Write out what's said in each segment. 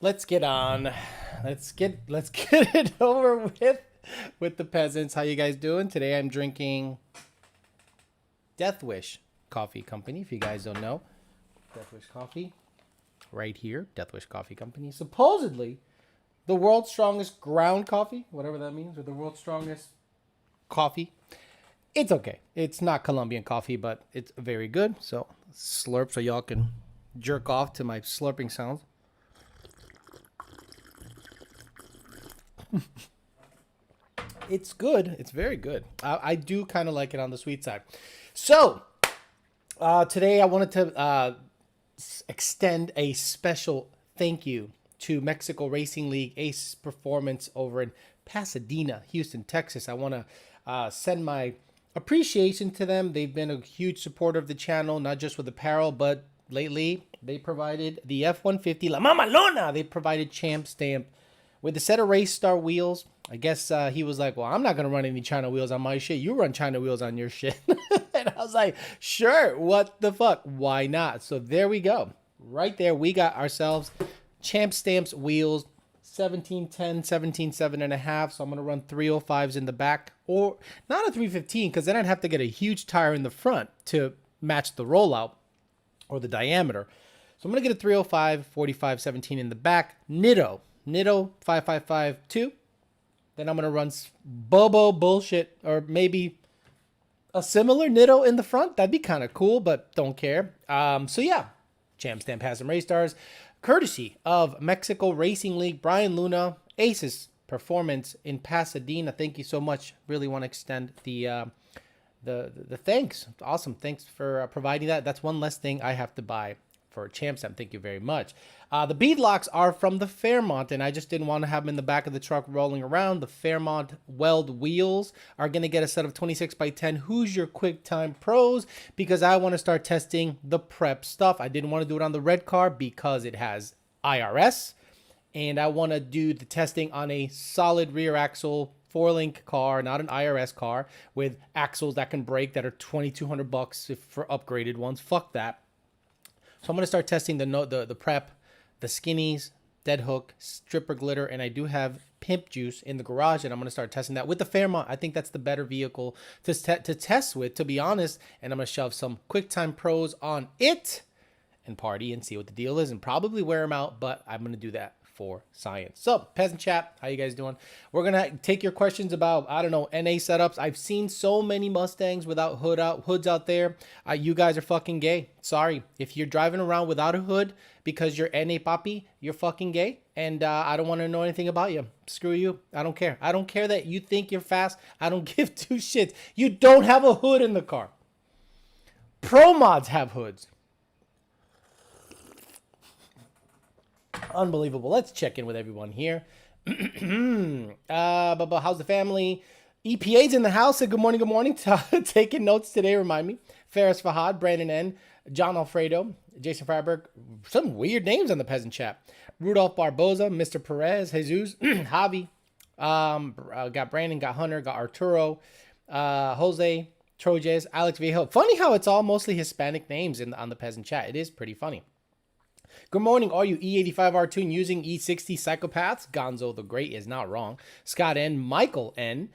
Let's get on. Let's get it over with the peasants. How you guys doing? Today I'm drinking Death Wish Coffee Company. If you guys don't know, Death Wish Coffee, right here, Death Wish Coffee Company. Supposedly, the world's strongest ground coffee, whatever that means, or the world's strongest coffee. It's okay. It's not Colombian coffee, but it's very good. So slurp so y'all can jerk off to my slurping sounds. It's good. It's very good. I do kind of like it on the sweet side. So today I wanted to extend a special thank you to Mexico Racing League Ace Performance over in Pasadena, Houston, Texas. I want to send my appreciation to them. They've been a huge supporter of the channel, not just with apparel, but lately they provided the F-150 La Mamalona. They provided Champ Stamp with a set of Race Star wheels. I guess he was like, well, I'm not going to run any China wheels on my shit. You run China wheels on your shit. And I was like, sure, what the fuck? Why not? So there we go. Right there, we got ourselves Champ Stamps wheels, 1710, 17.7.5. So I'm going to run 305s in the back, or not a 315, because then I'd have to get a huge tire in the front to match the rollout or the diameter. So I'm going to get a 305, 45, 17 in the back. Nitto 5552. Then I'm going to run Bobo bullshit, or maybe a similar Nitto in the front. That'd be kind of cool, but don't care. So yeah, Champ Stamp has some race stars, courtesy of Mexico Racing League. Brian Luna, Aces Performance in Pasadena. Thank you so much. Really want to extend the thanks. Awesome. Thanks for providing that. That's one less thing I have to buy for Champ Stamp. Thank you very much. The beadlocks are from the Fairmont, and I just didn't want to have them in the back of the truck rolling around. The Fairmont weld wheels are going to get a set of 26 by 10 Hoosier QuickTime Pros, because I want to start testing the prep stuff. I didn't want to do it on the red car because it has IRS, and I want to do the testing on a solid rear axle 4-link car, not an IRS car, with axles that can break, that are $2,200 for upgraded ones. Fuck that. So I'm going to start testing the prep, the skinnies, dead hook, stripper glitter, and I do have pimp juice in the garage, and I'm going to start testing that with the Fairmont. I think that's the better vehicle to test with, to be honest, and I'm going to shove some QuickTime Pros on it and party and see what the deal is, and probably wear them out, but I'm going to do that for science. So, Peasant Chat, how you guys doing? We're going to take your questions about, I don't know, NA setups. I've seen so many Mustangs without hoods out there. You guys are fucking gay. Sorry. If you're driving around without a hood because you're NA papi, you're fucking gay. And I don't want to know anything about you. Screw you. I don't care. I don't care that you think you're fast. I don't give two shits. You don't have a hood in the car. Pro mods have hoods. Unbelievable. Let's check in with everyone here. How's the family? EPA's in the house. Said good morning, good morning. Taking notes today, remind me. Ferris Fahad, Brandon N., John Alfredo, Jason Freiberg. Some weird names on the Peasant Chat. Rudolph Barboza, Mr. Perez, Jesus, Javi. Got Brandon, got Hunter, got Arturo, Jose, Trojes, Alex Viejo. Funny how it's all mostly Hispanic names on the Peasant Chat. It is pretty funny. Good morning, all you E85R2 using E60 psychopaths. Gonzo the Great is not wrong. Scott N, Michael N,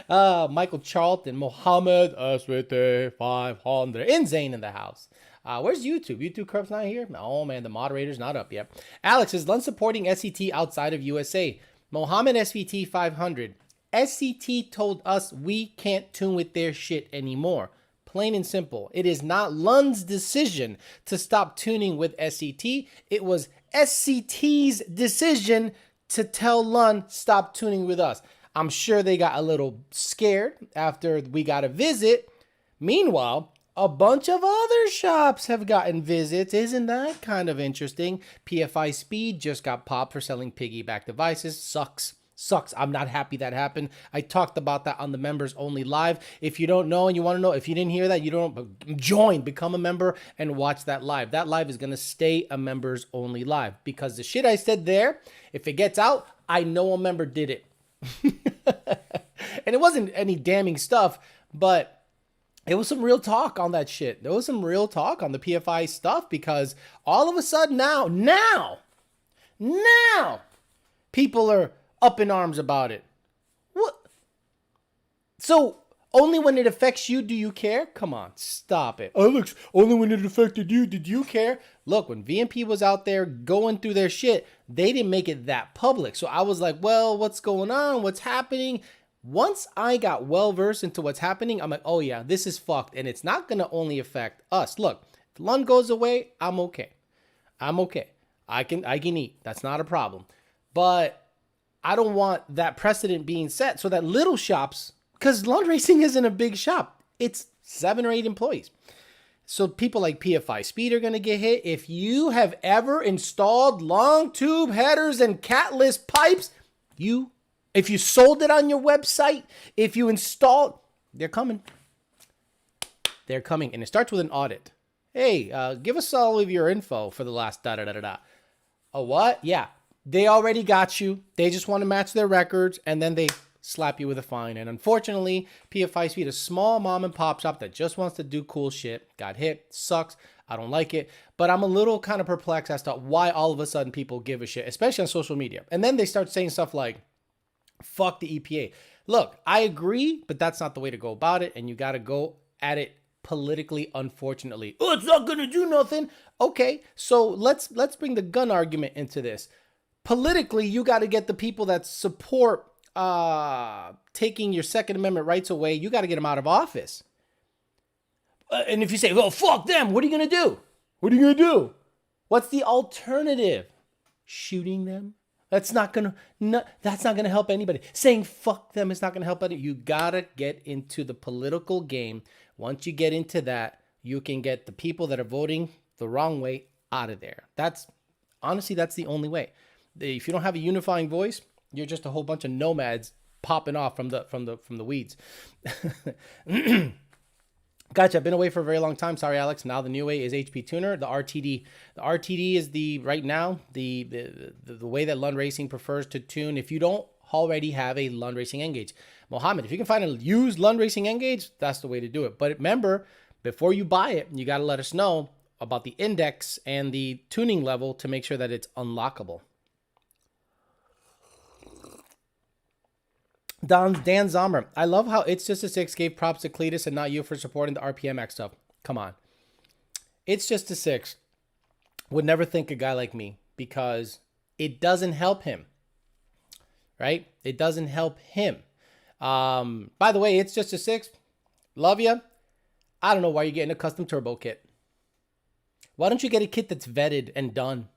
Michael Charlton, Mohammed SVT 500, and Zane in the house. Where's YouTube? YouTube Corp's not here? Oh man, the moderator's not up yet. Alex, is Lund supporting SCT outside of USA? Mohammed SVT 500. SCT told us we can't tune with their shit anymore. Plain and simple. It is not Lund's decision to stop tuning with SCT. It was SCT's decision to tell Lund stop tuning with us. I'm sure they got a little scared after we got a visit. Meanwhile, a bunch of other shops have gotten visits. Isn't that kind of interesting? PFI Speed just got popped for selling piggyback devices. Sucks. I'm not happy that happened. I talked about that on the members only live. If you don't know and you want to know, if you didn't hear that, you don't join, become a member and watch that live. That live is going to stay a members only live, because the shit I said there, if it gets out, I know a member did it. And it wasn't any damning stuff, but It was some real talk on that shit. There was some real talk on the PFI stuff because all of a sudden now, people are up in arms about it. What? So only when it affects you do you care? Come on, stop it. Alex, only when it affected you did you care? Look, when VMP was out there going through their shit, they didn't make it that public. So I was like, well, what's going on? What's happening? Once I got well versed into what's happening, I'm like, oh yeah, this is fucked. And it's not going to only affect us. Look, if Lund goes away, I'm okay. I can eat. That's not a problem. But I don't want that precedent being set so that little shops, because Lund Racing isn't a big shop. It's 7 or 8 employees. So people like PFI Speed are going to get hit. If you have ever installed long tube headers and catless pipes, if you sold it on your website, if you installed, they're coming. They're coming. And it starts with an audit. Hey, give us all of your info for the last da-da-da-da-da. A what? Yeah. They already got you. They just want to match their records, and then they slap you with a fine. And unfortunately, PFI Speed, a small mom and pop shop that just wants to do cool shit, got hit. Sucks. I don't like it. But I'm a little kind of perplexed as to why all of a sudden people give a shit, especially on social media. And then they start saying stuff like, fuck the EPA. Look, I agree, but that's not the way to go about it. And you got to go at it politically, unfortunately. Oh, it's not going to do nothing. Okay, so let's bring the gun argument into this. Politically, you got to get the people that support taking your Second Amendment rights away. You got to get them out of office. And if you say, well, fuck them, what are you going to do? What are you going to do? What's the alternative? Shooting them? That's not gonna help anybody. Saying fuck them is not gonna help anybody. You gotta get into the political game. Once you get into that, you can get the people that are voting the wrong way out of there. That's the only way. If you don't have a unifying voice, you're just a whole bunch of nomads popping off from the weeds. Gotcha. I've been away for a very long time. Sorry, Alex. Now the new way is HP Tuner, the RTD. The RTD is right now the way that Lund Racing prefers to tune. If you don't already have a Lund Racing N-Gauge, Mohammed, if you can find a used Lund Racing N-Gauge, that's the way to do it. But remember, before you buy it, you got to let us know about the index and the tuning level to make sure that it's unlockable. Dan Zomer, I love how It's Just a 6 gave props to Cletus and not you for supporting the RPMX stuff. Come on. It's Just a 6 would never think a guy like me because it doesn't help him, right? It doesn't help him. By the way, It's Just a 6. Love you. I don't know why you're getting a custom turbo kit. Why don't you get a kit that's vetted and done?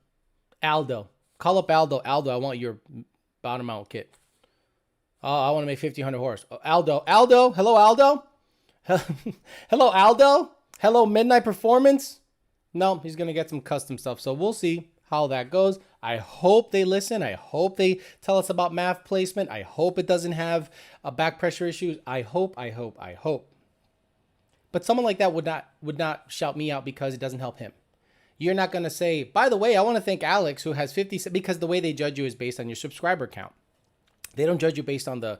Aldo. Call up Aldo. Aldo, I want your bottom mount kit. Oh, I want to make 1,500 horse. Oh, Aldo. Hello, Aldo. Hello, Aldo. Hello, Midnight Performance. No, he's going to get some custom stuff. So we'll see how that goes. I hope they listen. I hope they tell us about math placement. I hope it doesn't have back pressure issues. I hope. But someone like that would not shout me out because it doesn't help him. You're not going to say, by the way, I want to thank Alex who has 50, because the way they judge you is based on your subscriber count. They don't judge you based on the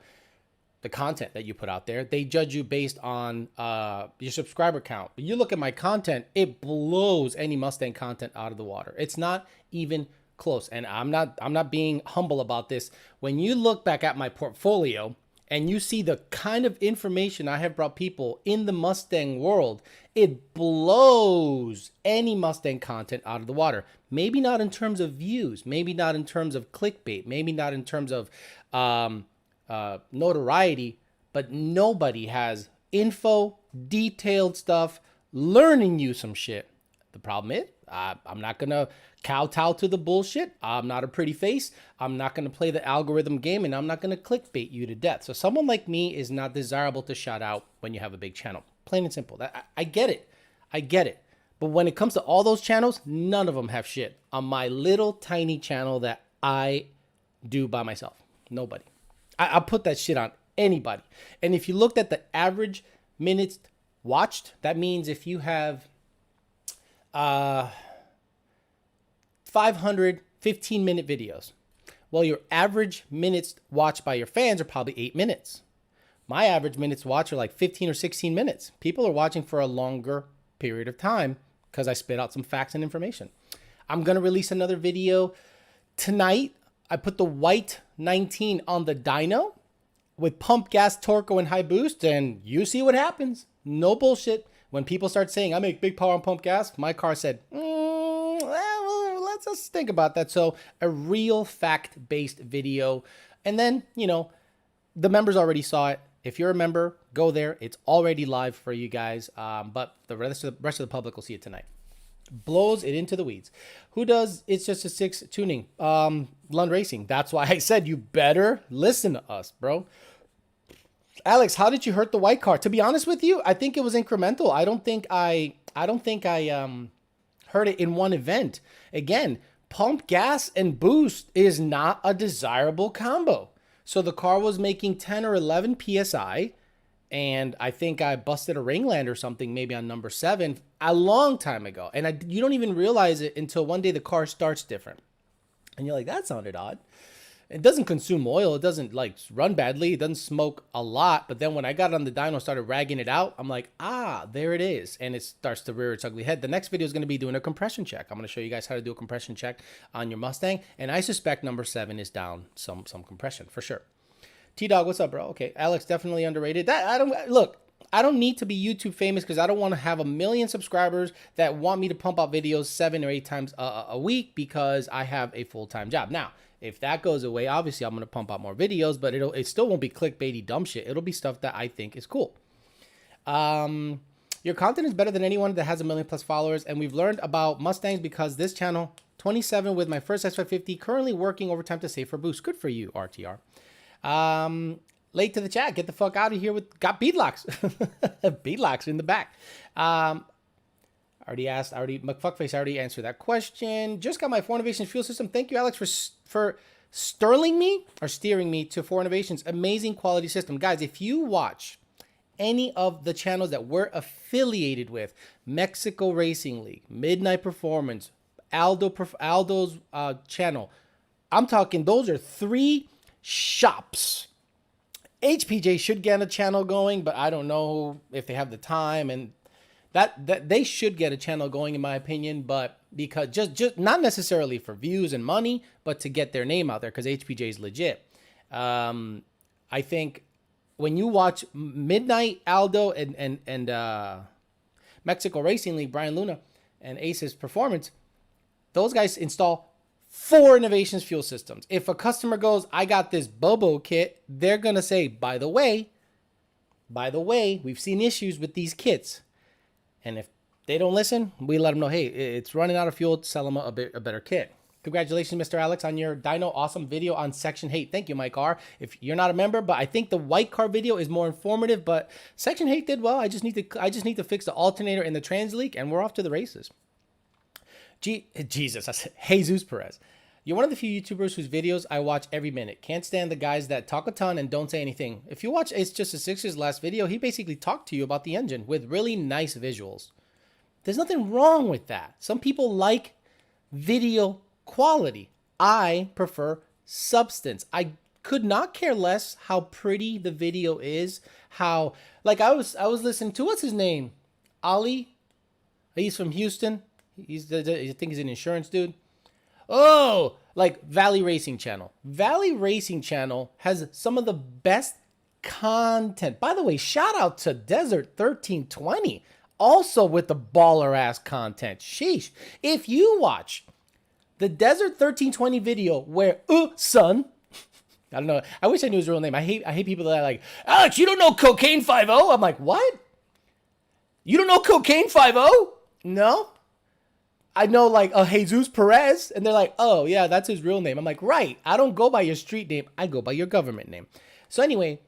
content that you put out there. They judge you based on your subscriber count. But you look at my content, it blows any Mustang content out of the water. It's not even close. And I'm not being humble about this. When you look back at my portfolio and you see the kind of information I have brought people in the Mustang world, it blows any Mustang content out of the water. Maybe not in terms of views, maybe not in terms of clickbait, maybe not in terms of notoriety, but nobody has info, detailed stuff, learning you some shit. The problem is, I'm not going to kowtow to the bullshit. I'm not a pretty face. I'm not going to play the algorithm game, and I'm not going to clickbait you to death. So someone like me is not desirable to shout out when you have a big channel. Plain and simple. I get it. But when it comes to all those channels, none of them have shit on my little tiny channel that I do by myself. Nobody. I'll put that shit on anybody. And if you looked at the average minutes watched, that means if you have 500 15-minute videos, well, your average minutes watched by your fans are probably 8 minutes. My average minutes watch are like 15 or 16 minutes. People are watching for a longer period of time because I spit out some facts and information. I'm going to release another video tonight. I put the white 19 on the dyno with pump gas, Torco, and high boost, and you see what happens. No bullshit. When people start saying, I make big power on pump gas, my car said, well, let's just think about that. So a real fact-based video. And then, you know, the members already saw it. If you're a member, go there. It's already live for you guys. But the rest of the public will see it tonight. Blows it into the weeds. Who does It's Just a Six tuning? Lund Racing. That's why I said you better listen to us, bro. Alex, how did you hurt the white car? To be honest with you, I think it was incremental. I don't think I hurt it in one event. Again, pump gas and boost is not a desirable combo. So the car was making 10 or 11 PSI, and I think I busted a ringland or something, maybe on number 7, a long time ago. And you don't even realize it until one day the car starts different. And you're like, that sounded odd. It doesn't consume oil. It doesn't like run badly. It doesn't smoke a lot. But then when I got on the dyno, started ragging it out, I'm like, there it is. And it starts to rear its ugly head. The next video is going to be doing a compression check. I'm going to show you guys how to do a compression check on your Mustang. And I suspect number 7 is down some compression for sure. T-Dog, what's up, bro? Okay, Alex, definitely underrated. I don't need to be YouTube famous because I don't want to have 1 million subscribers that want me to pump out videos 7 or 8 times a week because I have a full-time job. Now, if that goes away, obviously I'm going to pump out more videos, but it still won't be clickbaity dumb shit. It'll be stuff that I think is cool. Your content is better than anyone that has 1 million plus followers, and we've learned about Mustangs because this channel, 27 with my first X550, currently working overtime to save for boost. Good for you, RTR. Late to the chat. Get the fuck out of here with got beadlocks. Beadlocks in the back. McFuckface already answered that question. Just got my 4 Innovations fuel system. Thank you, Alex, for steering me to 4 Innovations. Amazing quality system. Guys, if you watch any of the channels that we're affiliated with, Mexico Racing League, Midnight Performance, Aldo's channel, I'm talking those are 3 shops. HPJ should get a channel going, but I don't know if they have the time, and that they should get a channel going in my opinion, but because just not necessarily for views and money, but to get their name out there because HPJ is legit. I think when you watch Midnight, Aldo, and Mexico Racing League, Brian Luna and Ace's Performance, those guys install 4 Innovations fuel systems. If a customer goes, I got this Bobo kit, they're going to say, by the way, we've seen issues with these kits. And if they don't listen, we let them know, hey, it's running out of fuel, sell them a better kit. Congratulations, Mr. Alex, on your dyno awesome video on Section Hate. Thank you, my car. If you're not a member, but I think the white car video is more informative, but Section Hate did well. I just need to fix the alternator in the trans leak, and we're off to the races. Jesus, I said Jesus Perez. You're one of the few YouTubers whose videos I watch every minute. Can't stand the guys that talk a ton and don't say anything. If you watch It's Just a Six's last video, he basically talked to you about the engine with really nice visuals. There's nothing wrong with that. Some people like video quality. I prefer substance. I could not care less how pretty the video is. How, like I was listening to, what's his name? Ali? He's from Houston. I think he's an insurance dude. Oh, like Valley Racing Channel. Valley Racing Channel has some of the best content. By the way, shout out to Desert 1320. Also with the baller ass content. Sheesh. If you watch the Desert 1320 video where, son, I don't know. I wish I knew his real name. I hate people that are like, Alex, you don't know Cocaine 5-0? I'm like, what? You don't know Cocaine 5-0? No. I know like Jesus Perez, and they're like, oh yeah, that's his real name. I'm like, right. I don't go by your street name. I go by your government name. So anyway,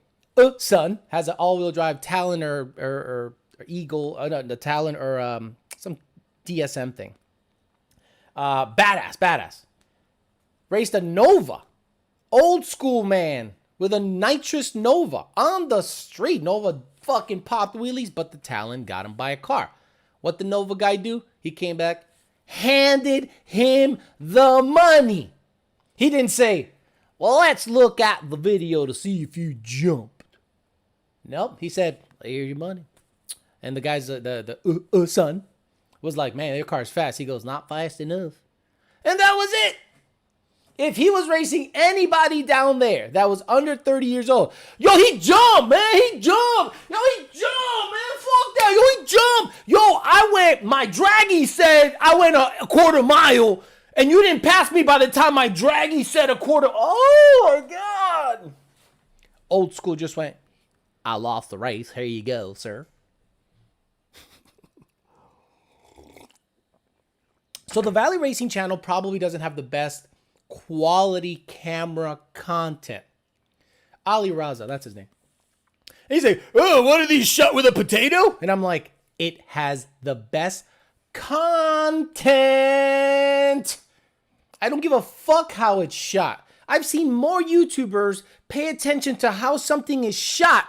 son has an all-wheel drive Talon or Eagle, the Talon or some DSM thing. Badass. Raced a Nova, old school man with a nitrous Nova on the street. Nova fucking popped wheelies, but the Talon got him by a car. What the Nova guy do? He came back, handed him the money. He didn't say, well, let's look at the video to see if you jumped. Nope. He said, here's your money. And the guy's, the son was like, man, your car's fast. He goes, not fast enough. And that was it. If he was racing anybody down there that was under 30 years old, yo, he jumped, man. He jumped. Yo, he jumped, man. Fuck that. Yo, he jumped. Yo, my draggy said I went a quarter mile, and you didn't pass me by the time my draggy said a quarter. Oh, my God. Old school just went, I lost the race. Here you go, sir. So the Valley Racing channel probably doesn't have the best quality camera content. Ali Raza, that's his name. And he's like, oh, what are these shot with a potato? And I'm like, it has the best content. I don't give a fuck how it's shot. I've seen more YouTubers pay attention to how something is shot,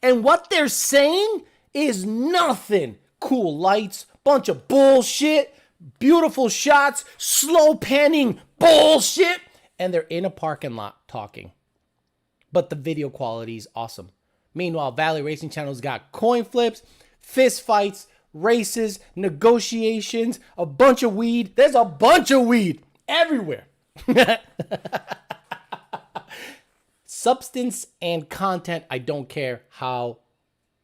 and what they're saying is nothing. Cool lights, bunch of bullshit, beautiful shots, slow panning bullshit, and they're in a parking lot talking. But the video quality is awesome. Meanwhile, Valley Racing Channel's got coin flips, fist fights, races, negotiations, a bunch of weed. There's a bunch of weed everywhere. Substance and content, I don't care how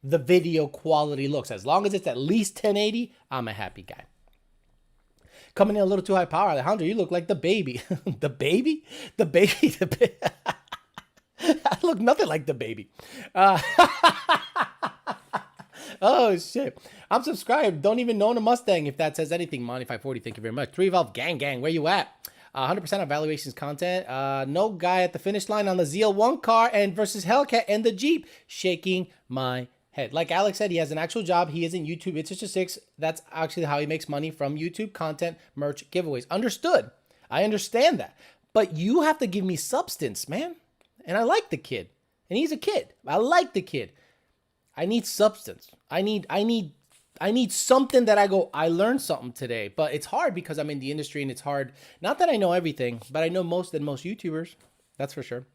the video quality looks. As long as it's at least 1080, I'm a happy guy. Coming in a little too high power, Alejandro, you look like the baby. The baby? The baby? The baby. I look nothing like the baby. Oh, shit. I'm subscribed. Don't even own a Mustang if that says anything. Monty540, thank you very much. 3Valve Gang, where you at? 100% of valuations content. No guy at the finish line on the ZL1 car and versus Hellcat and the Jeep. Shaking my head. Like Alex said, he has an actual job. He isn't YouTube. It's just a 6. That's actually how he makes money from YouTube content, merch, giveaways. Understood. I understand that. But you have to give me substance, man. And I like the kid. And he's a kid. I like the kid. I need substance. I need something that I go, I learned something today. But it's hard because I'm in the industry and it's hard. Not that I know everything, but I know most YouTubers. That's for sure.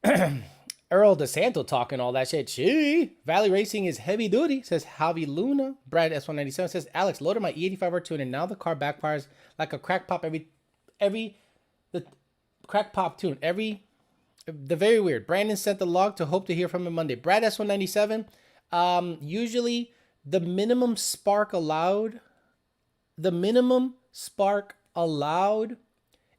Earl DeSanto talking all that shit. Gee, Valley Racing is heavy duty, says Javi Luna. Brad S197 says, Alex, loaded my E85R tune and now the car backfires like a crack pop the crack pop tune. The very weird. Brandon sent the log to hope to hear from him Monday. Brad S197, usually the minimum spark allowed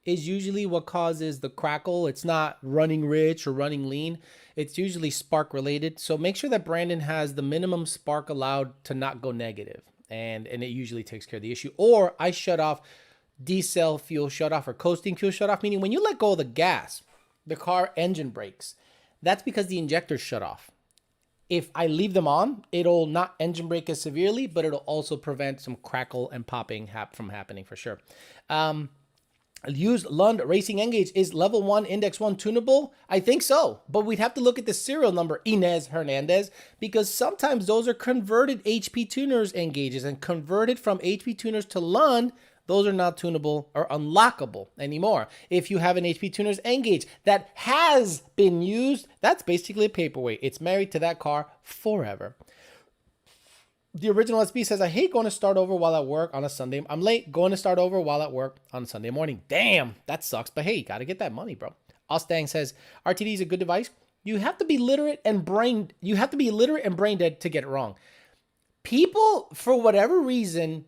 is usually what causes the crackle. It's not running rich or running lean. It's usually spark related. So make sure that Brandon has the minimum spark allowed to not go negative. And it usually takes care of the issue. Or I shut off decel fuel shut off or coasting fuel shut off, meaning when you let go of the gas, the car engine brakes. That's because the injectors shut off. If I leave them on, it'll not engine brake as severely, but it'll also prevent some crackle and popping from happening for sure. Used Lund Racing Engage is level 1 index 1 tunable. I think so, but we'd have to look at the serial number Inez Hernandez, because sometimes those are converted HP tuners engages, and converted from HP tuners to Lund, those are not tunable or unlockable anymore. If you have an HP tuners engage that has been used, that's basically a paperweight. It's married to that car forever. The original SB says, I hate going to start over while at work on a Sunday. I'm late going to start over while at work on a Sunday morning. Damn, that sucks. But hey, you got to get that money, bro. Mustang says, RTD is a good device. You have to be literate and brain dead to get it wrong. People, for whatever reason,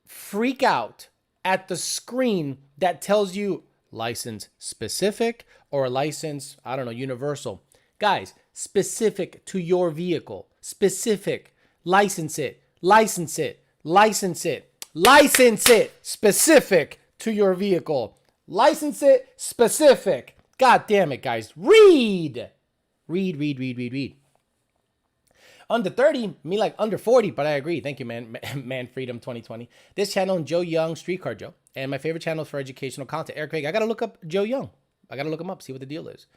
freak out at the screen that tells you license specific or license, I don't know, universal. Guys, specific to your vehicle. Specific. License it, license it, license it, license it, specific to your vehicle. License it, specific. God damn it, guys. Read. Under 30, me like under 40, but I agree. Thank you, man. Man Freedom 2020. This channel and Joe Young, Streetcar Joe. And my favorite channel for educational content. Eric Craig, I got to look up Joe Young. I got to look him up, see what the deal is.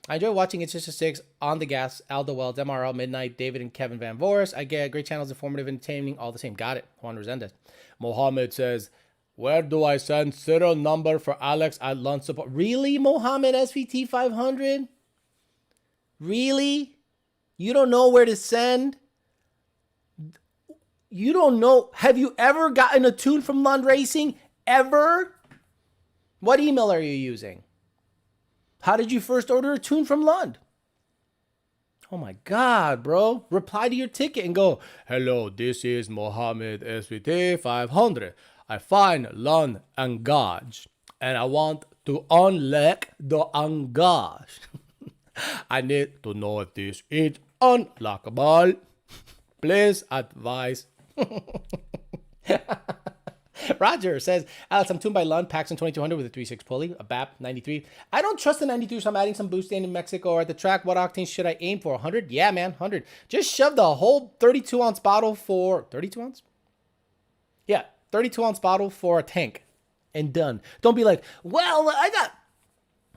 I enjoy watching It's Just a Six, On the Gas, Aldo Wells, MRL, Midnight, David and Kevin Van Voris. I get great channels, informative, entertaining, all the same. Got it. Juan Resendez. Mohammed says, where do I send serial number for Alex at lunch support? Really, Mohammed SVT 500? Really? You don't know where to send. You don't know. Have you ever gotten a tune from Lund Racing? Ever? What email are you using? How did you first order a tune from Lund? Oh my God, bro. Reply to your ticket and go, hello, this is Mohammed SVT 500. I find Lund engaged and I want to unlock the engage. I need to know if this is unlockable. Please advise. Roger says, Alex, I'm tuned by Lund, Paxton 2200 with a 3.6 pulley, a BAP 93. I don't trust the 93, so I'm adding some boost in Mexico or at the track. What octane should I aim for? 100? Yeah, man, 100. Just shove the whole 32-ounce bottle for... 32 ounce? Yeah, 32-ounce bottle for a tank and done. Don't be like, well, I got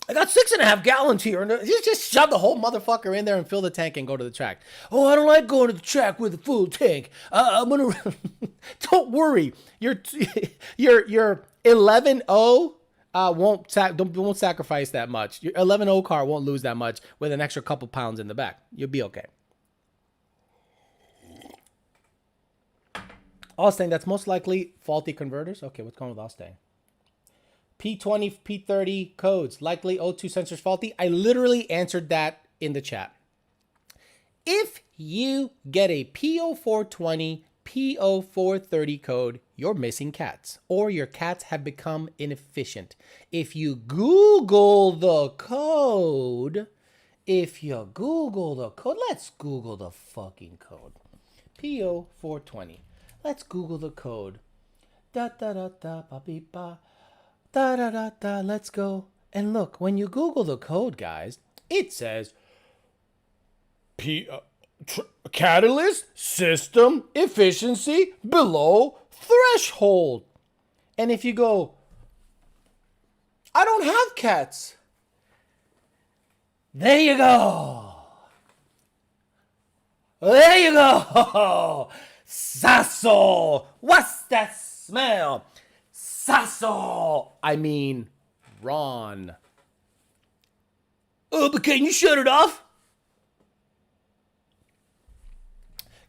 6.5 gallons here. And just shove the whole motherfucker in there and fill the tank and go to the track. Oh, I don't like going to the track with a full tank. I'm gonna. Don't worry. Your 11.0 won't sacrifice that much. Your 11.0 car won't lose that much with an extra couple pounds in the back. You'll be okay. Mustang, that's most likely faulty converters. Okay, what's going on with Mustang? P20, P30 codes, likely O2 sensors faulty. I literally answered that in the chat. If you get a P0420, P0430 code, you're missing cats, or your cats have become inefficient. If you Google the code, let's Google the fucking code. P0420. Let's Google the code. Da da da da ba beep ba. Da da da da, let's go. And look, when you Google the code, guys, it says catalyst system efficiency below threshold. And if you go, I don't have cats. There you go. There you go. Sasso. What's that smell? Sasso! I mean, Ron. Oh, but can you shut it off?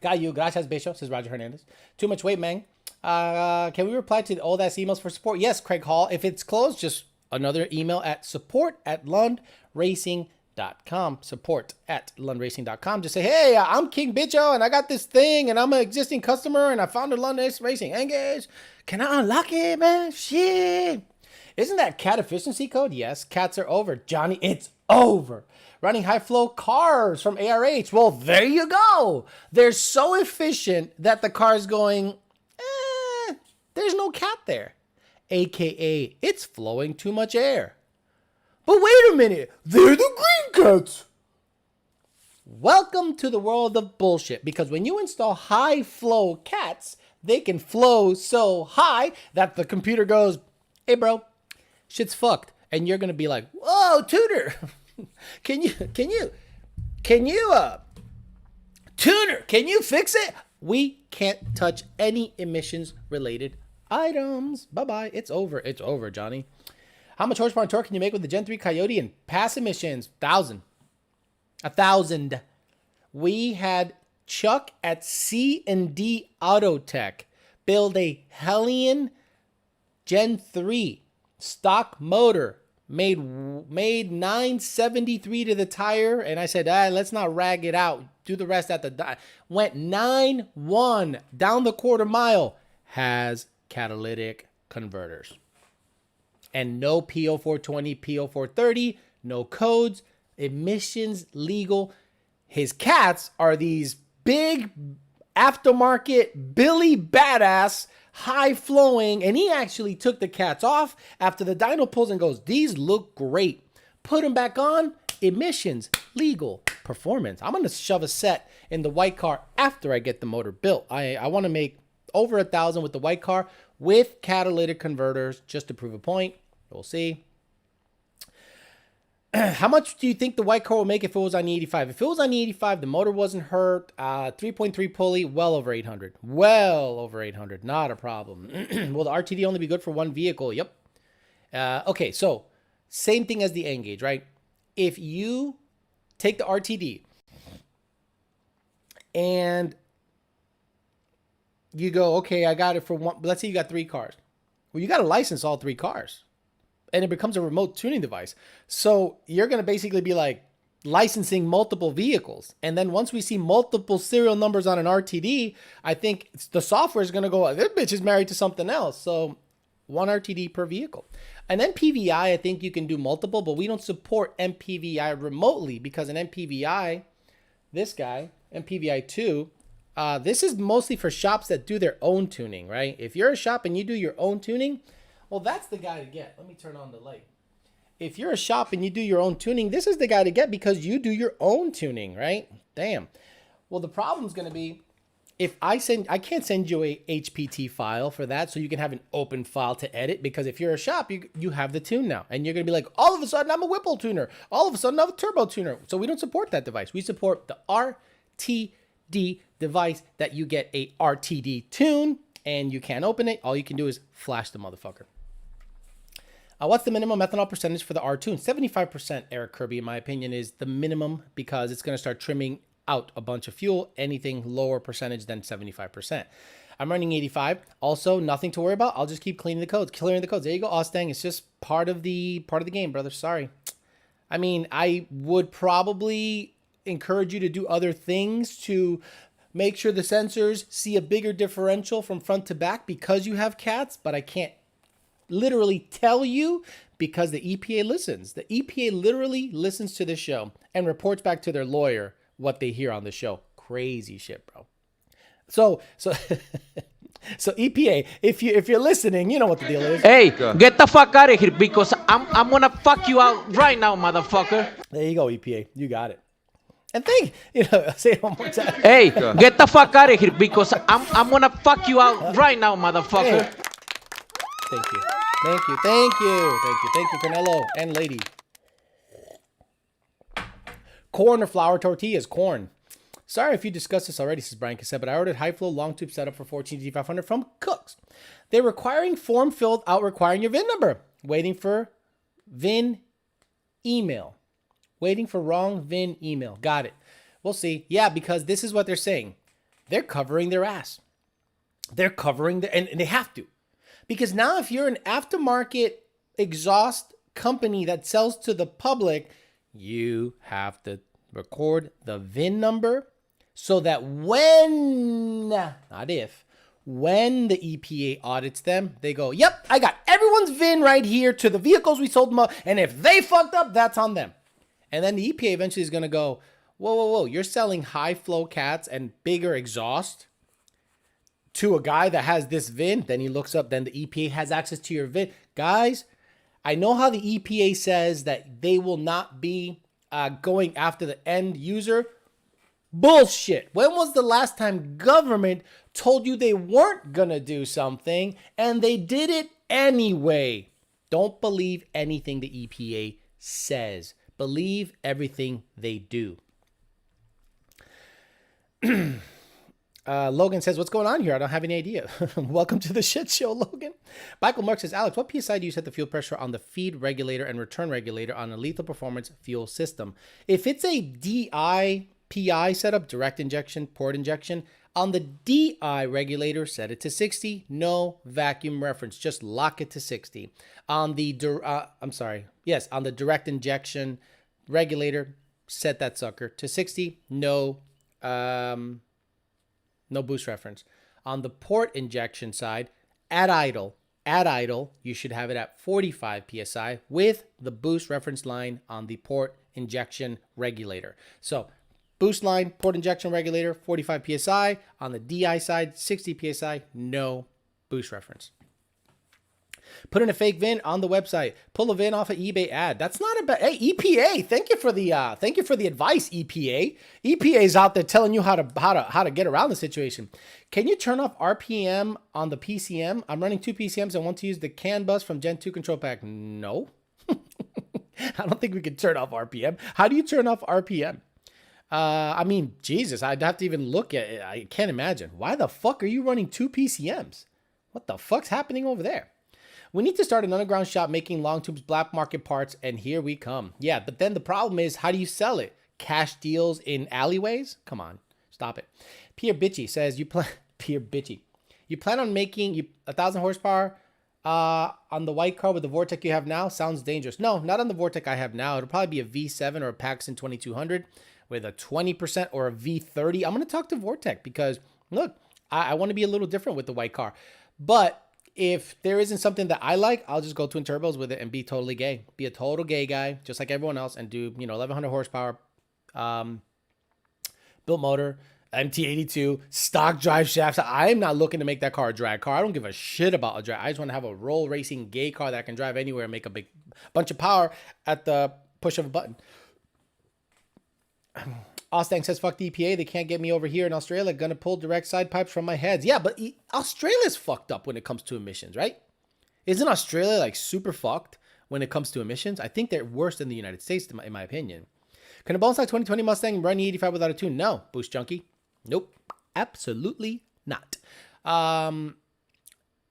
Got you. Gracias, Bishop, says Roger Hernandez. Too much weight, man. Can we reply to all that emails for support? Yes, Craig Hall. If it's closed, just another email at support@lundracing.com. Support@lundracing.com. Just say, hey, I'm King Bicho and I got this thing and I'm an existing customer and I found a Lund Racing Engage. Can I unlock it, man? Shit. Isn't that cat efficiency code? Yes, cats are over. Johnny, it's over. Running high flow cars from ARH. Well, there you go. They're so efficient that the car's going, there's no cat there. AKA, it's flowing too much air. But wait a minute, they're the green cats. Welcome to the world of bullshit, because when you install high flow cats, they can flow so high that the computer goes, hey bro, shit's fucked. And you're going to be like, whoa, tuner, can you, tuner, can you fix it? We can't touch any emissions related items. Bye-bye. It's over, Johnny. How much horsepower and torque can you make with the Gen 3 Coyote and pass emissions? 1,000. 1,000. We had Chuck at C&D Autotech build a Hellion Gen 3 stock motor, made 973 to the tire, and I said, let's not rag it out. Do the rest at the went 9-1 down the quarter mile. Has catalytic converters. And no P0420, P0430, no codes, emissions legal. His cats are these big aftermarket Billy Badass, high flowing, and he actually took the cats off after the dyno pulls and goes, these look great. Put them back on, emissions, legal, performance. I'm going to shove a set in the white car after I get the motor built. I want to make over 1,000 with the white car with catalytic converters just to prove a point. We'll see. How much do you think the white car will make if it was on E85? If it was on E85, the motor wasn't hurt. 3.3 pulley, well over 800. Well over 800. Not a problem. Will the RTD only be good for one vehicle? Yep. Okay, so same thing as the N-Gauge, right? If you take the RTD and you go, okay, I got it for one. Let's say you got 3 cars. Well, you got to license all 3 cars, and it becomes a remote tuning device. So you're going to basically be like licensing multiple vehicles. And then once we see multiple serial numbers on an RTD, I think the software is going to go, this bitch is married to something else. So 1 RTD per vehicle. And MPVI, I think you can do multiple, but we don't support MPVI remotely because an MPVI, this guy, MPVI 2, this is mostly for shops that do their own tuning, right? If you're a shop and you do your own tuning, well, that's the guy to get. Let me turn on the light. If you're a shop and you do your own tuning, this is the guy to get because you do your own tuning, right? Damn. Well, the problem's going to be if I can't send you a HPT file for that so you can have an open file to edit, because if you're a shop, you have the tune now. And you're going to be like, all of a sudden, I'm a Whipple tuner. All of a sudden, I'm a turbo tuner. So we don't support that device. We support the RTD device that you get a RTD tune and you can't open it. All you can do is flash the motherfucker. What's the minimum ethanol percentage for the R-Tune? 75%, Eric Kirby, in my opinion, is the minimum because it's going to start trimming out a bunch of fuel. Anything lower percentage than 75%. I'm running 85. Also, nothing to worry about. I'll just keep clearing the codes. There you go, Mustang. It's just part of the game, brother. Sorry. I mean, I would probably encourage you to do other things to make sure the sensors see a bigger differential from front to back because you have cats, but I can't literally tell you because the EPA listens. The EPA literally listens to the show and reports back to their lawyer what they hear on the show. Crazy shit, bro. So EPA, if you're listening, you know what the deal is. Hey, get the fuck out of here because I'm gonna fuck you out right now, motherfucker. There you go, EPA. You got it. And say it one more time. Hey, get the fuck out of here because I'm gonna fuck you out right now, motherfucker. Hey. Thank you, Canelo and lady. Corn or flour tortillas? Corn. Sorry if you discussed this already, says Brian Cassette, but I ordered high flow long tube setup for 14GT500 from Cooks. They're requiring form filled out requiring your VIN number. Waiting for VIN email. Waiting for wrong VIN email. Got it. We'll see. Yeah, because this is what they're saying. They're covering their ass. They're covering and they have to. Because now if you're an aftermarket exhaust company that sells to the public, you have to record the VIN number so that when the EPA audits them, they go, yep, I got everyone's VIN right here to the vehicles we sold them up, and if they fucked up, that's on them. And then the EPA eventually is going to go, whoa, you're selling high flow cats and bigger exhaust to a guy that has this VIN. Then he looks up, then the EPA has access to your VIN. Guys, I know how the EPA says that they will not be going after the end user. Bullshit. When was the last time government told you they weren't going to do something and they did it anyway? Don't believe anything the EPA says. Believe everything they do. Logan says, what's going on here? I don't have any idea. Welcome to the shit show, Logan. Michael Mark says, Alex, what PSI do you set the fuel pressure on the feed regulator and return regulator on a lethal performance fuel system? If it's a DI-PI setup, direct injection, port injection, on the DI regulator, set it to 60. No vacuum reference. Just lock it to 60. On the, on the direct injection regulator, set that sucker to 60. No boost reference. On the port injection side, at idle, you should have it at 45 PSI with the boost reference line on the port injection regulator. So boost line, port injection regulator, 45 PSI. On the DI side, 60 PSI, no boost reference. Put in a fake VIN on the website. Pull a VIN off an eBay ad. That's not a bad. Hey, EPA, thank you for the advice, EPA. EPA is out there telling you how to get around the situation. Can you turn off RPM on the PCM? I'm running 2 PCMs and want to use the CAN bus from Gen 2 control pack. No. I don't think we can turn off RPM. How do you turn off RPM? I mean, Jesus, I'd have to even look at it. I can't imagine. Why the fuck are you running 2 PCMs? What the fuck's happening over there? We need to start an underground shop making long tubes, black market parts, and here we come. Yeah, but then the problem is, how do you sell it? Cash deals in alleyways? Come on. Stop it. Pierre Bitchy says Pierre Bitchy. You plan on making 1,000 horsepower on the white car with the Vortec you have now? Sounds dangerous. No, not on the Vortec I have now. It'll probably be a V7 or a Paxton 2200 with a 20% or a V30. I'm going to talk to Vortec because, look, I want to be a little different with the white car. But if there isn't something that I like, I'll just go twin turbos with it and be totally gay. Be a total gay guy, just like everyone else, and do, 1,100 horsepower built motor, MT82, stock drive shafts. I'm not looking to make that car a drag car. I don't give a shit about a drag. I just want to have a roll racing gay car that I can drive anywhere and make a big bunch of power at the push of a button. Mustang says, fuck the EPA. They can't get me over here in Australia. Gonna pull direct side pipes from my heads. Yeah, but Australia's fucked up when it comes to emissions, right? Isn't Australia like super fucked when it comes to emissions? I think they're worse than the United States, in my opinion. Can a Bonesight 2020 Mustang run E85 without a tune? No. Boost junkie? Nope. Absolutely not.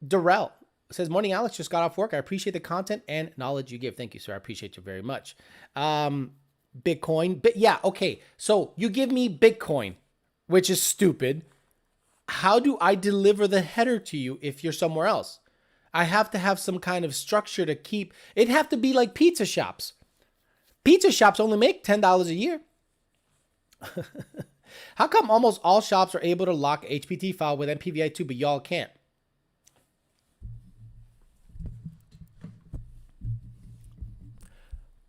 Darrell says, morning, Alex. Just got off work. I appreciate the content and knowledge you give. Thank you, sir. I appreciate you very much. Bitcoin. But yeah, okay. So you give me Bitcoin, which is stupid. How do I deliver the header to you if you're somewhere else? I have to have some kind of structure to keep. It'd have to be like pizza shops. Pizza shops only make $10 a year. How come almost all shops are able to lock HPT file with MPVI2, but y'all can't?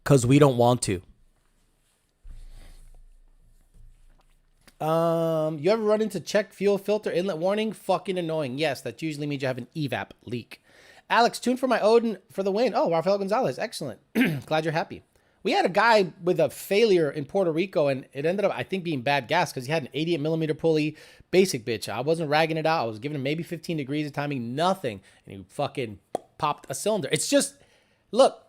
Because we don't want to. You ever run into check fuel filter inlet warning? Fucking annoying. Yes, that usually means you have an evap leak. Alex, tune for my Odin for the win. Oh, Rafael Gonzalez. Excellent. Glad you're happy. We had a guy with a failure in Puerto Rico, and it ended up, I think, being bad gas because he had an 88 millimeter pulley basic bitch. I wasn't ragging it out. I was giving him maybe 15 degrees of timing, nothing. And he fucking popped a cylinder. It's just, look,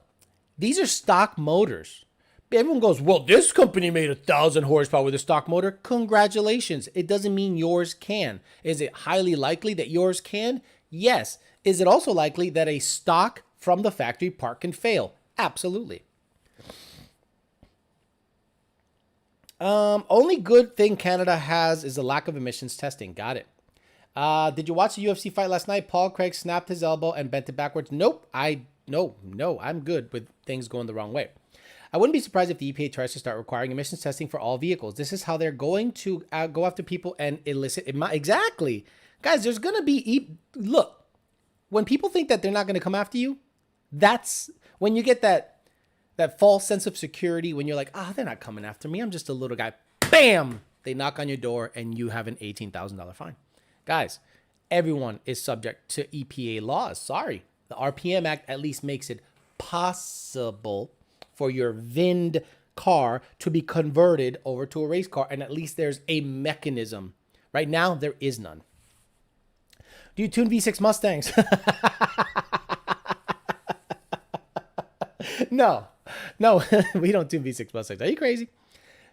these are stock motors. Everyone goes, well, this company made 1,000 horsepower with a stock motor. Congratulations. It doesn't mean yours can. Is it highly likely that yours can? Yes. Is it also likely that a stock from the factory part can fail? Absolutely. Only good thing Canada has is the lack of emissions testing. Got it. Did you watch the UFC fight last night? Paul Craig snapped his elbow and bent it backwards. Nope. No, I'm good with things going the wrong way. I wouldn't be surprised if the EPA tries to start requiring emissions testing for all vehicles. This is how they're going to go after people and elicit. Exactly. Guys, there's going to be... Look, when people think that they're not going to come after you, that's when you get that false sense of security, when you're like, they're not coming after me. I'm just a little guy. Bam! They knock on your door and you have an $18,000 fine. Guys, everyone is subject to EPA laws. Sorry. The RPM Act at least makes it possible for your VINed car to be converted over to a race car, and at least there's a mechanism. Right now, there is none. Do you tune V6 Mustangs? No, we don't tune V6 Mustangs. Are you crazy?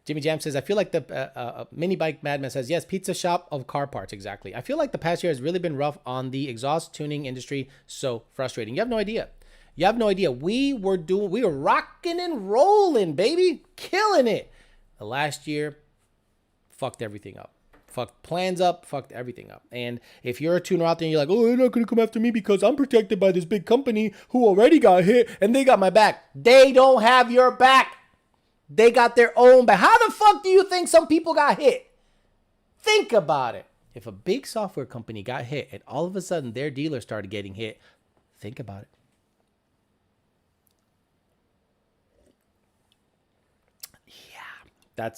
Jimmy Jam says, I feel like the mini bike madman says, yes, pizza shop of car parts. Exactly. I feel like the past year has really been rough on the exhaust tuning industry. So frustrating. You have no idea. We were rocking and rolling, baby. Killing it. The last year fucked everything up. Fucked plans up, fucked everything up. And if you're a tuner out there and you're like, they're not going to come after me because I'm protected by this big company who already got hit and they got my back. They don't have your back. They got their own back. How the fuck do you think some people got hit? Think about it. If a big software company got hit and all of a sudden their dealer started getting hit, think about it. Yeah,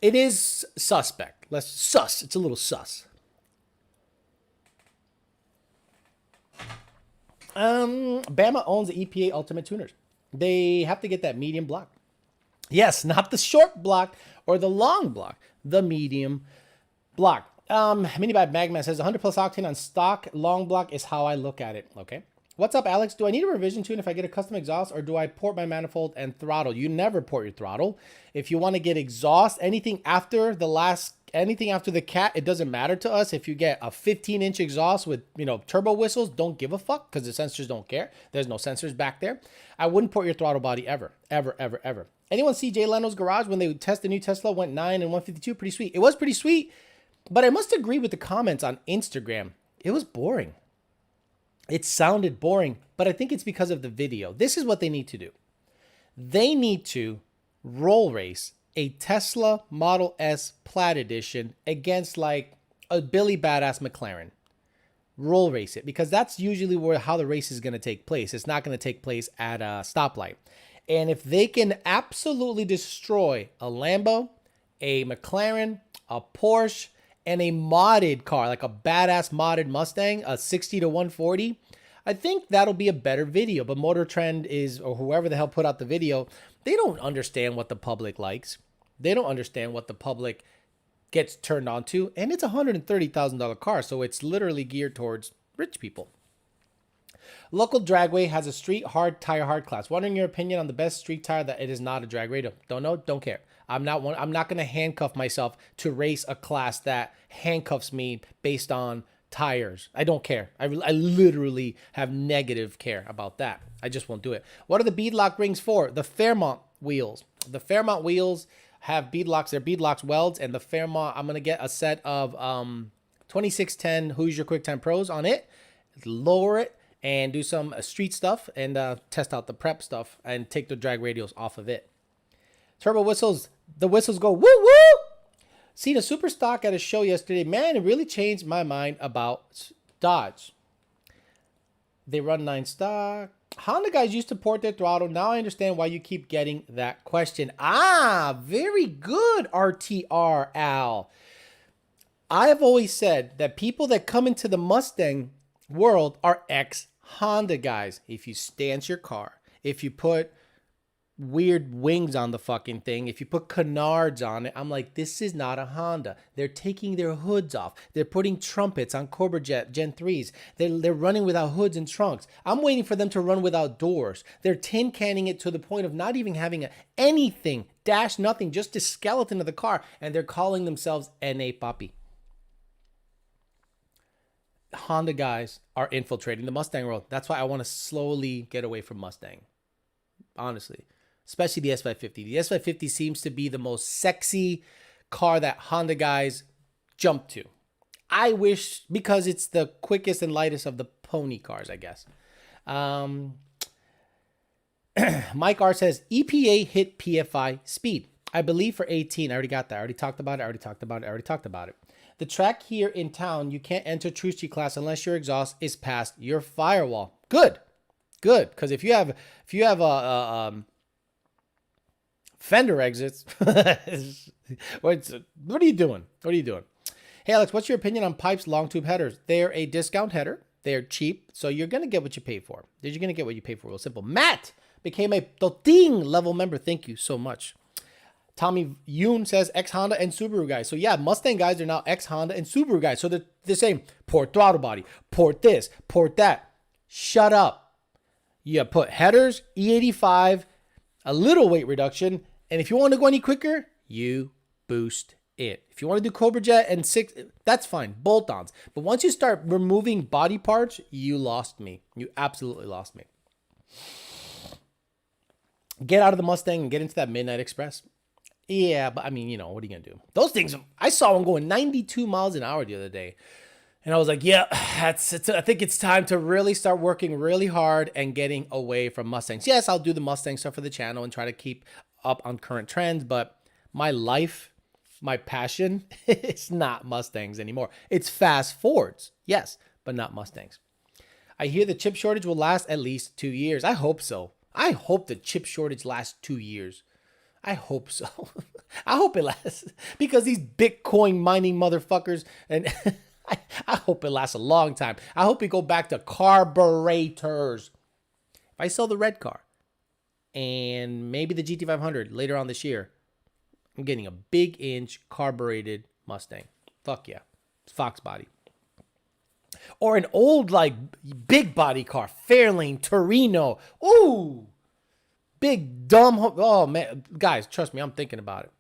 it is suspect. It's a little sus. Bama owns the EPA Ultimate Tuners. They have to get that medium block. Yes, not the short block or the long block, the medium block. Minibad Magma says 100 plus octane on stock long block is how I look at it. Okay. What's up, Alex? Do I need a revision tune if I get a custom exhaust, or do I port my manifold and throttle? You never port your throttle. If you want to get exhaust, anything after the cat, it doesn't matter to us. If you get a 15-inch exhaust with, turbo whistles, don't give a fuck because the sensors don't care. There's no sensors back there. I wouldn't port your throttle body ever, ever, ever, ever. Anyone see Jay Leno's garage when they test the new Tesla? Went 9 and 152. Pretty sweet. It was pretty sweet, but I must agree with the comments on Instagram. It was boring. It sounded boring, but I think it's because of the video. This is what they need to do. They need to roll race a Tesla Model S Plaid Edition against like a Billy Badass McLaren. Roll race it, because that's usually how the race is going to take place. It's not going to take place at a stoplight. And if they can absolutely destroy a Lambo, a McLaren, a Porsche, and a modded car, like a badass modded Mustang, a 60 to 140, I think that'll be a better video. But Motor Trend or whoever the hell put out the video, they don't understand what the public likes. They don't understand what the public gets turned on to. And it's a $130,000 car, so it's literally geared towards rich people. Local Dragway has a street tire hard class. Wondering your opinion on the best street tire that it is not a drag radial. Don't know, don't care. I'm not going to handcuff myself to race a class that handcuffs me based on tires. I don't care. I literally have negative care about that. I just won't do it. What are the beadlock rings for? The Fairmont wheels. The Fairmont wheels have beadlocks. They're beadlocks welds, and the Fairmont, I'm going to get a set of 2610 Hoosier QuickTime Pros on it. Lower it and do some street stuff and test out the prep stuff and take the drag radials off of it. Turbo whistles. The whistles go woo woo. Seen a super stock at a show yesterday. Man, it really changed my mind about Dodge. They run 9 stock. Honda guys used to port their throttle. Now I understand why you keep getting that question. Ah, very good, RTR Al. I have always said that people that come into the Mustang world are ex-Honda guys. If you stance your car, if you put weird wings on the fucking thing, if you put canards on it, I'm like, this is not a Honda. They're taking their hoods off. They're putting trumpets on Cobra Gen 3s. They're running without hoods and trunks. I'm waiting for them to run without doors. They're tin canning it to the point of not even having anything, dash nothing, just the skeleton of the car, and they're calling themselves NA Papi. Honda guys are infiltrating the Mustang world. That's why I want to slowly get away from Mustang. Honestly. Especially the S550. The S550 seems to be the most sexy car that Honda guys jump to. I wish, because it's the quickest and lightest of the pony cars, I guess. Mike R says, EPA hit PFI speed. I believe for 18. I already got that. I already talked about it. The track here in town, you can't enter True Street class unless your exhaust is past your firewall. Good. Because if you have a fender exits, what are you doing? Hey, Alex, what's your opinion on Pipe's long tube headers? They're a discount header. They're cheap, so you're going to get what you pay for. You're going to get what you pay for. Real simple. Matt became a Toting level member. Thank you so much. Tommy Yoon says ex-Honda and Subaru guys. So yeah, Mustang guys are now ex-Honda and Subaru guys. So they're saying, port throttle body, port this, port that. Shut up. You put headers, E85, a little weight reduction, and if you want to go any quicker, you boost it. If you want to do Cobra Jet and 6, that's fine, bolt-ons. But once you start removing body parts, you lost me. You absolutely lost me. Get out of the Mustang and get into that Midnight Express. Yeah, but I mean, what are you going to do? Those things, I saw one going 92 miles an hour the other day. And I was like, yeah, I think it's time to really start working really hard and getting away from Mustangs. Yes, I'll do the Mustang stuff for the channel and try to keep up on current trends, but my life, my passion, it's not Mustangs anymore. It's fast Fords, yes, but not Mustangs. I hear the chip shortage will last at least 2 years. I hope so. I hope the chip shortage lasts 2 years. I hope so. I hope it lasts because these Bitcoin mining motherfuckers, and I hope it lasts a long time. I hope we go back to carburetors. If I sell the red car and maybe the GT500 later on this year, I'm getting a big inch carbureted Mustang. Fuck yeah. Fox body. Or an old, like, big body car. Fairlane, Torino. Ooh. Big, dumb. Oh, man. Guys, trust me, I'm thinking about it.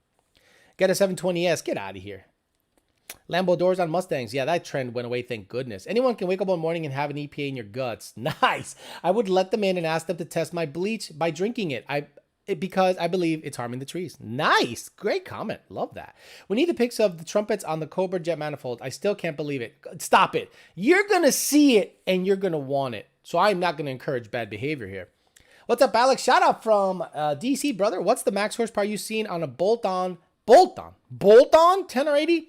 Get a 720S. Get out of here. Lambo doors on Mustangs. Yeah, that trend went away, thank goodness. Anyone can wake up one morning and have an EPA in your guts. Nice. I would let them in and ask them to test my bleach by drinking it. Because I believe it's harming the trees. Nice. Great comment. Love that. We need the pics of the trumpets on the Cobra jet manifold. I still can't believe it. Stop it. You're going to see it and you're going to want it. So I'm not going to encourage bad behavior here. What's up, Alex? Shout out from DC, brother. What's the max horsepower you've seen on a bolt-on 10 or 80?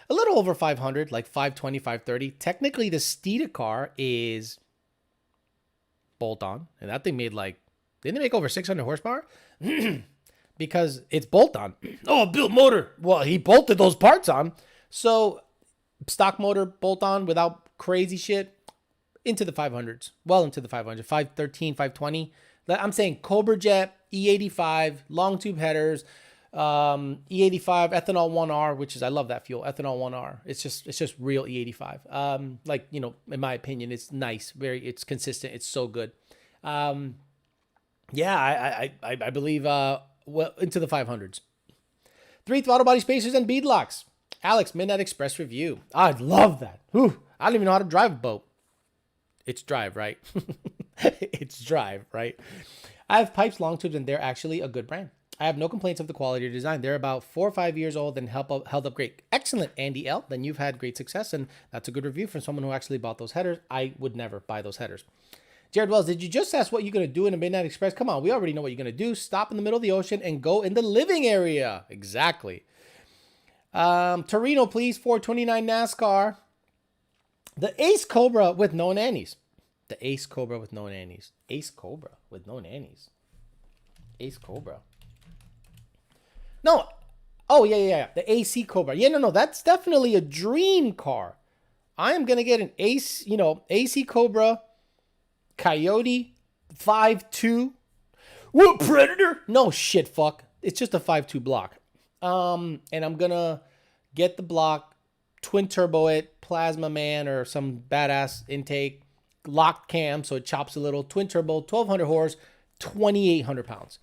A little over 500, like 520, 530. Technically, the Steeda car is bolt-on. And that thing made like, didn't it make over 600 horsepower? Because it's bolt-on. Oh, built motor. Well, he bolted those parts on. So, stock motor, bolt-on, without crazy shit, into the 500s. Well, into the 500. 513, 520. I'm saying Cobra jet, E85, long tube headers, E85 ethanol 1R, which is, I love that fuel, ethanol 1R. It's just real E85. Like, you know, in my opinion, it's nice, it's consistent, it's so good. Yeah, I believe well into the 500s. 3 throttle body spacers and beadlocks. Alex, Midnight Express review. I love that. Whew, I don't even know how to drive a boat. It's drive, right? It's drive, right? I have Pipes long tubes and they're actually a good brand. I have no complaints of the quality or design. They're about 4 or 5 years old and held up great. Excellent, Andy L. Then you've had great success, and that's a good review from someone who actually bought those headers. I would never buy those headers. Jared Wells, did you just ask what you're going to do in a Midnight Express? Come on, we already know what you're going to do. Stop in the middle of the ocean and go in the living area. Exactly. Torino, please, 429 NASCAR. The Ace Cobra with no nannies. The Ace Cobra with no nannies. Ace Cobra with no nannies. Ace Cobra. No. Oh, yeah. The AC Cobra. Yeah, no. That's definitely a dream car. I am going to get an Ace, AC Cobra Coyote 5.2. What, Predator? No shit, fuck. It's just a 5.2 block. And I'm going to get the block, twin turbo it, Plasma Man or some badass intake, locked cam so it chops a little, twin turbo, 1200 horse, 2,800 pounds.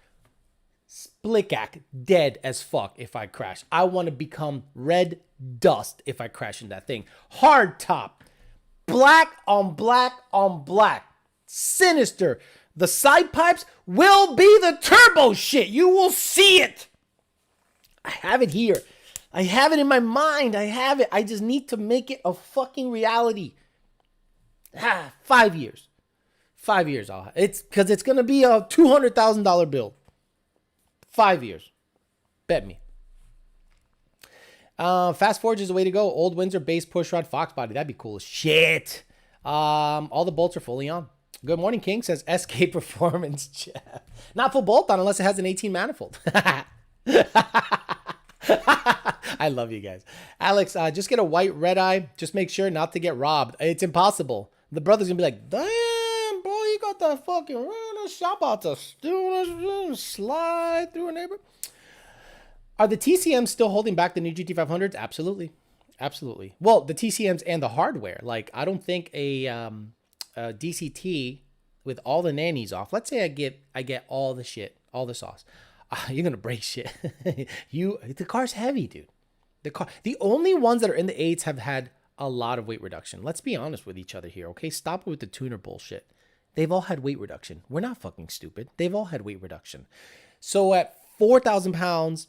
Split-ack, dead as fuck if I crash. I want to become red dust if I crash in that thing. Hard top. Black on black on black. Sinister. The side pipes will be the turbo shit. You will see it. I have it here. I have it in my mind. I have it. I just need to make it a fucking reality. 5 years. 5 years. It's because it's going to be a $200,000 bill. 5 years. Bet me. Fast Forge is the way to go. Old Windsor base pushrod Fox body. That'd be cool as shit. All the bolts are fully on. Good morning, King, says SK Performance. Not full bolt on unless it has an 18 manifold. I love you guys. Alex, just get a white red eye. Just make sure not to get robbed. It's impossible. The brother's going to be like, damn, bro, you got that fucking shop out to steal, slide through a neighbor. Are the TCMs still holding back the new GT500s? Absolutely. Absolutely. Well, the TCMs and the hardware. Like, I don't think a DCT with all the nannies off. Let's say I get all the shit, all the sauce. You're going to break shit. The car's heavy, dude. The only ones that are in the 8s have had a lot of weight reduction. Let's be honest with each other here, okay? Stop with the tuner bullshit. They've all had weight reduction. We're not fucking stupid. They've all had weight reduction. So at 4,000 pounds,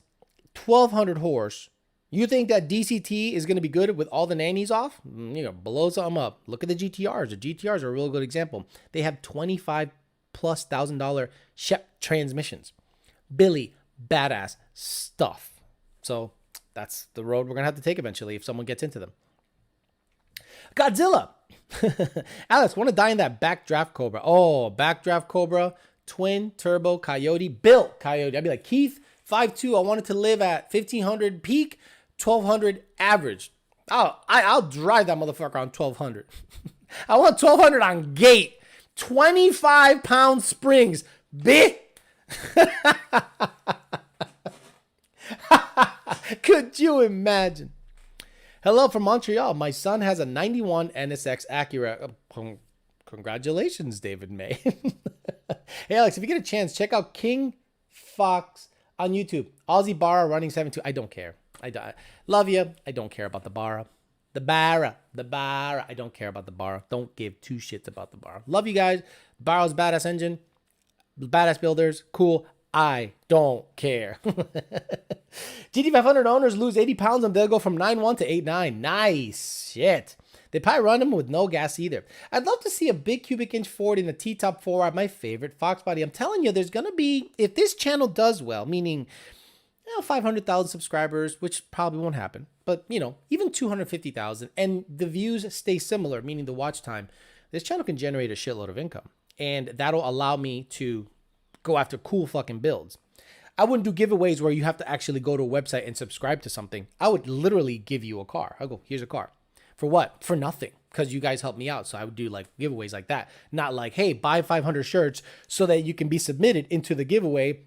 1,200 horse, you think that DCT is going to be good with all the nannies off? Blow something up. Look at the GTRs. The GTRs are a real good example. They have $25,000+ Shep transmissions. Billy, badass stuff. So that's the road we're going to have to take eventually if someone gets into them. Godzilla. Alex, want to die in that backdraft Cobra. Oh, backdraft Cobra, twin turbo Coyote, built Coyote. I'd be like, Keith, 5'2", I wanted to live at 1,500 peak, 1,200 average. I'll drive that motherfucker on 1,200. I want 1,200 on gate. 25-pound springs. Bitch. Could you imagine? Hello from Montreal. My son has a 91 NSX Acura. Congratulations, David May. Hey, Alex, if you get a chance, check out King Fox on YouTube. Aussie Barra running 7.2. I don't care. I love you. I don't care about the Barra. The Barra. I don't care about the Barra. Don't give two shits about the Barra. Love you guys. Barra's badass engine. Badass builders. Cool. I don't care. GT500 owners lose 80 pounds and they'll go from 9.1 to 8.9. Nice. Shit. They probably run them with no gas either. I'd love to see a big cubic inch Ford in the T-top 4 my favorite Fox body. I'm telling you, there's going to be, if this channel does well, meaning 500,000 subscribers, which probably won't happen, but even 250,000, and the views stay similar, meaning the watch time, this channel can generate a shitload of income. And that'll allow me to go after cool fucking builds. I wouldn't do giveaways where you have to actually go to a website and subscribe to something. I would literally give you a car. I'll go, here's a car. For what? For nothing. Because you guys helped me out. So I would do like giveaways like that. Not like, hey, buy 500 shirts so that you can be submitted into the giveaway.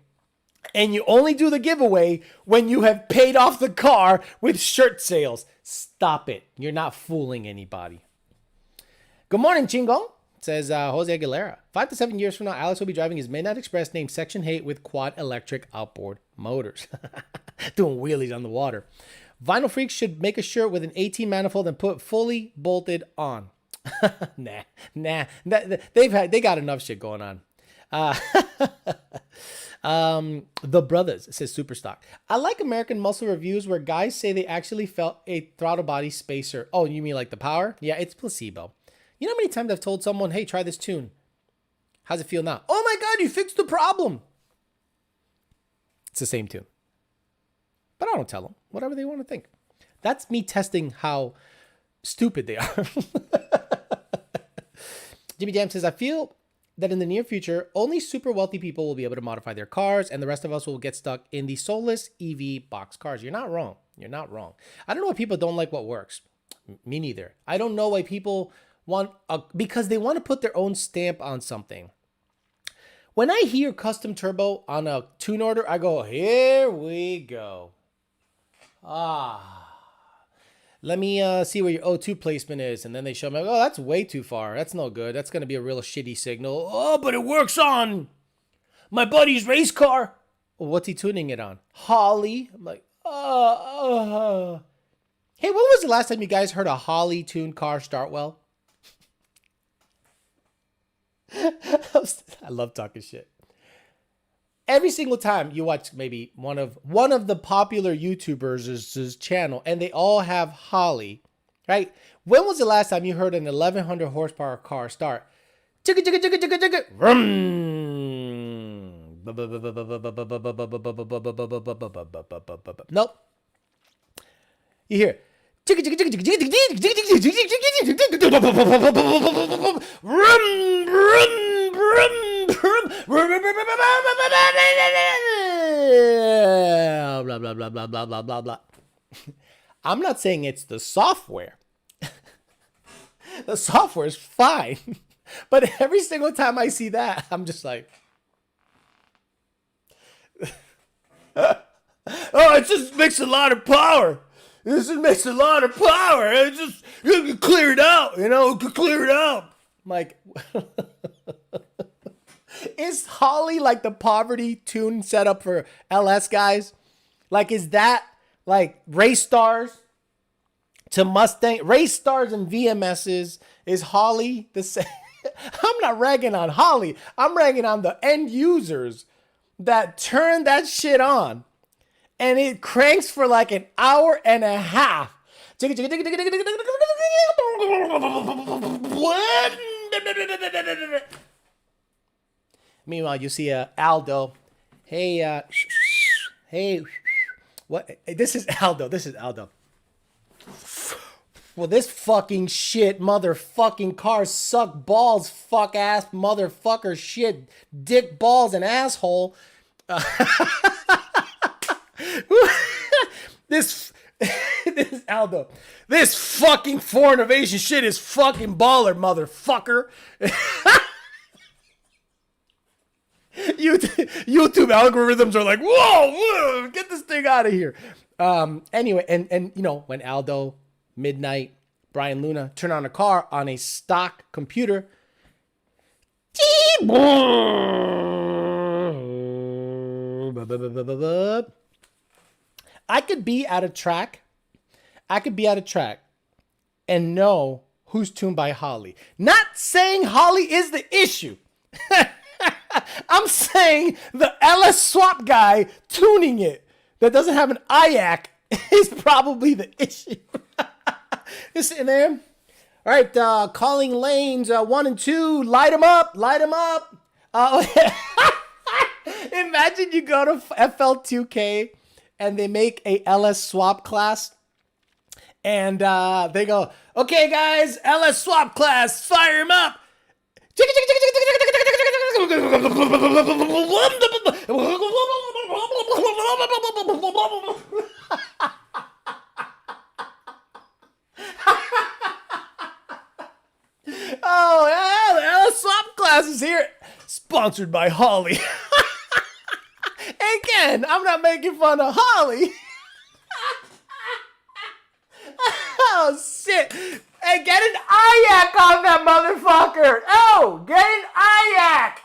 And you only do the giveaway when you have paid off the car with shirt sales. Stop it. You're not fooling anybody. Good morning, Chingo. Says Jose Aguilera. 5 to 7 years from now, Alex will be driving his Midnight Express named Section 8 with quad electric outboard motors. Doing wheelies on the water. Vinyl Freaks should make a shirt with an 18 manifold and put fully bolted on. Nah. They got enough shit going on. The Brothers says Superstock. I like American Muscle reviews where guys say they actually felt a throttle body spacer. Oh, you mean like the power? Yeah, it's placebo. You know how many times I've told someone, hey, try this tune. How's it feel now? Oh my God, you fixed the problem. It's the same tune. But I don't tell them. Whatever they want to think. That's me testing how stupid they are. Jimmy Jam says, I feel that in the near future, only super wealthy people will be able to modify their cars, and the rest of us will get stuck in the soulless EV box cars. You're not wrong. You're not wrong. I don't know why people don't like what works. Me neither. I don't know why people want because they want to put their own stamp on something. When I hear custom turbo on a tune order, I go, here we go. Let me see where your O2 placement is. And then they show me, oh, that's way too far. That's no good. That's going to be a real shitty signal. Oh, but it works on my buddy's race car. Well, what's he tuning it on? Holly. I'm like, Hey, when was the last time you guys heard a Holly tuned car start well? I love talking shit. Every single time you watch maybe one of the popular YouTubers' channel and they all have Holly, right? When was the last time you heard an 1100 horsepower car start? Chicka chicka chicka chicka chicka. Nope. You hear chicka chicka chicka blah blah blah blah blah blah blah blah. I'm not saying it's the software. The software is fine, but every single time I see that, I'm just like, oh, it just makes a lot of power. This just makes a lot of power. It just, you can clear it out, clear it out. I'm like, is Holly like the poverty tune setup for LS guys? Like, is that like race stars to Mustang? Race stars and VMSs, is Holly the same? I'm not ragging on Holly. I'm ragging on the end users that turn that shit on. And it cranks for like an hour and a half. Meanwhile, you see Aldo. Hey, what? This is Aldo. Well, this fucking shit motherfucking cars suck balls, fuck ass motherfucker shit, dick balls and asshole. This Aldo. This fucking foreign invasion shit is fucking baller, motherfucker. YouTube algorithms are like, whoa, get this thing out of here. Anyway, and when Aldo midnight, Brian Luna, turn on a car on a stock computer. I could be at a track. And know who's tuned by Holly. Not saying Holly is the issue. I'm saying the LS swap guy tuning it that doesn't have an IAC is probably the issue. Just sitting there. All right, calling lanes 1 and 2. Light them up. Imagine you go to FL2K and they make a LS swap class. And they go, okay, guys, LS swap class, fire him up. Oh, yeah, the LS swap class is here. Sponsored by Holly. Again, I'm not making fun of Holly. Oh, shit. Hey, get an IAC on that motherfucker. Oh, get an IAC.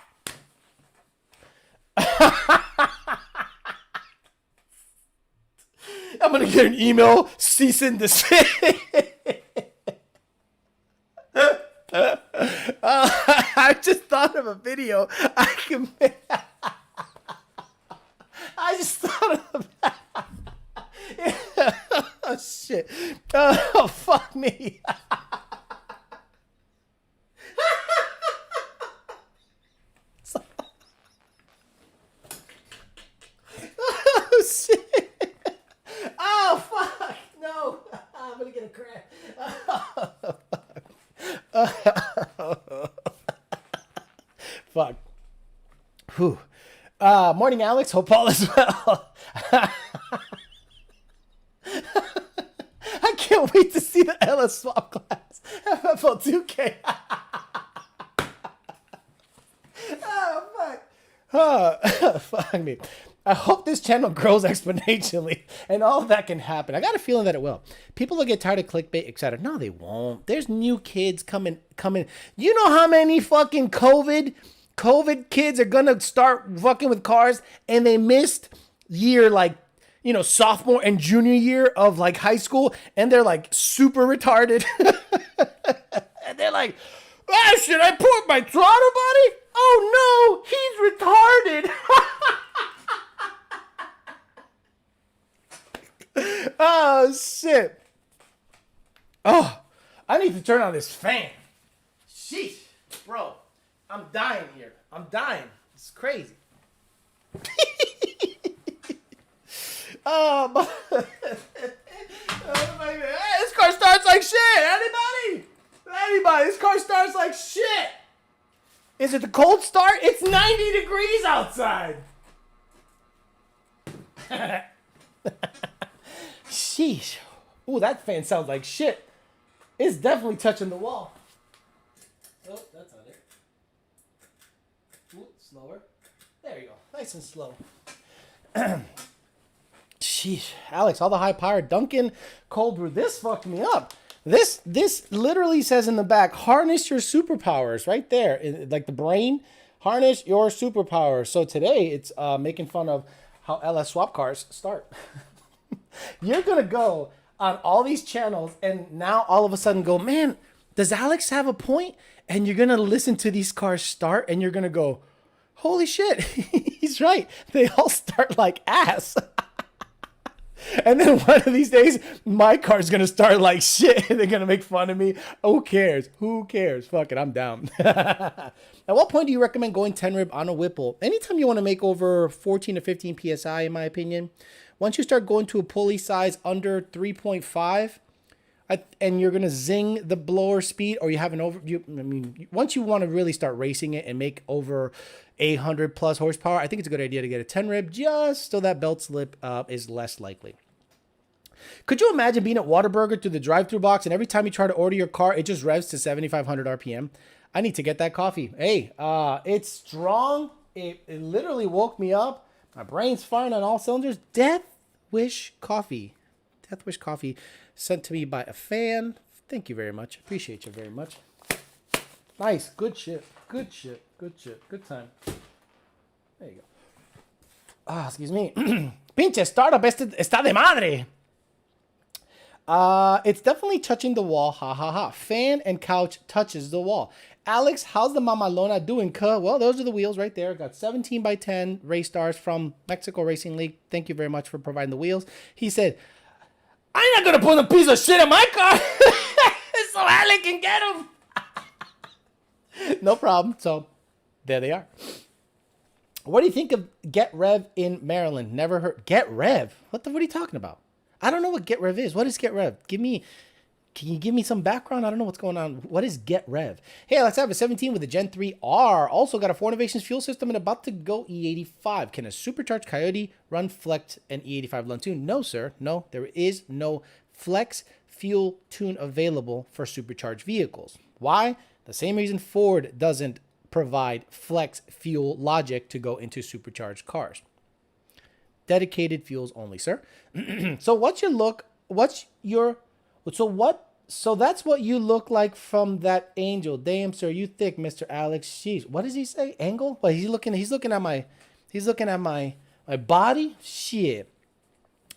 I'm going to get an email, cease and desist. I just thought of a video I can make. I just thought of that. Oh, shit. Oh, fuck me. Oh, shit. Oh, fuck. No. I'm going to get a cramp. Fuck. Whew. Morning, Alex. Hope all is well. I can't wait to see the LS swap class. FFL2K. Oh, fuck. Oh, fuck me. I hope this channel grows exponentially and all of that can happen. I got a feeling that it will. People will get tired of clickbait, etc. No, they won't. There's new kids coming. You know how many fucking COVID kids are gonna start fucking with cars and they missed year like, you know, sophomore and junior year of like high school and they're like super retarded. And they're like, should I put my throttle body? Oh no, he's retarded. Oh, shit. Oh, I need to turn on this fan. Sheesh. Bro, I'm dying here. I'm dying. It's crazy. Oh, my God. Hey, this car starts like shit. Anybody? This car starts like shit. Is it the cold start? It's 90 degrees outside. Sheesh. Ooh, that fan sounds like shit. It's definitely touching the wall. Oh, that's not it. Ooh, slower. There you go. Nice and slow. Sheesh. Alex, all the high power Duncan cold brew. This fucked me up. This literally says in the back, harness your superpowers right there. Like the brain, harness your superpowers. So today it's making fun of how LS swap cars start. You're going to go on all these channels and now all of a sudden go, man, does Alex have a point? And you're going to listen to these cars start and you're going to go, holy shit, he's right. They all start like ass. And then one of these days, my car's going to start like shit. They're going to make fun of me. Who cares? Fuck it, I'm down. At what point do you recommend going 10 rib on a Whipple? Anytime you want to make over 14 to 15 PSI, in my opinion. Once you start going to a pulley size under 3.5, and you're going to zing the blower speed, or you have once you want to really start racing it and make over 800 plus horsepower, I think it's a good idea to get a 10 rib just so that belt slip is less likely. Could you imagine being at Whataburger through the drive-thru box and every time you try to order your car, it just revs to 7,500 RPM? I need to get that coffee. Hey, it's strong. It literally woke me up. My brain's firing on all cylinders. Death Wish Coffee. Sent to me by a fan. Thank you very much. Appreciate you very much. Nice. Good shit. Good shit. Good shit. Good time. There you go. Ah, excuse me. Pinche startup está de madre. It's definitely touching the wall. Ha ha ha. Fan and couch touches the wall. Alex, how's the Mamalona doing? Well, those are the wheels right there. Got 17 by 10 racestars from Mexico Racing League. Thank you very much for providing the wheels. He said, I'm not going to put a piece of shit in my car so Alex can get them. No problem. So there they are. What do you think of Get Rev in Maryland? Never heard. Get Rev? What are you talking about? I don't know what Get Rev is. What is Get Rev? Can you give me some background? I don't know what's going on. What is Get Rev? Hey, let's have a 17 with a Gen 3R. Also got a 4 Innovations fuel system and about to go E85. Can a supercharged Coyote run Flex and E85 Lund tune? No, sir. No, there is no Flex fuel tune available for supercharged vehicles. Why? The same reason Ford doesn't provide Flex fuel logic to go into supercharged cars. Dedicated fuels only, sir. So So that's what you look like from that angel. Damn, sir, you thick, Mr. Alex. Jeez, what does he say? Angle? Well, he's looking at my body. Shit.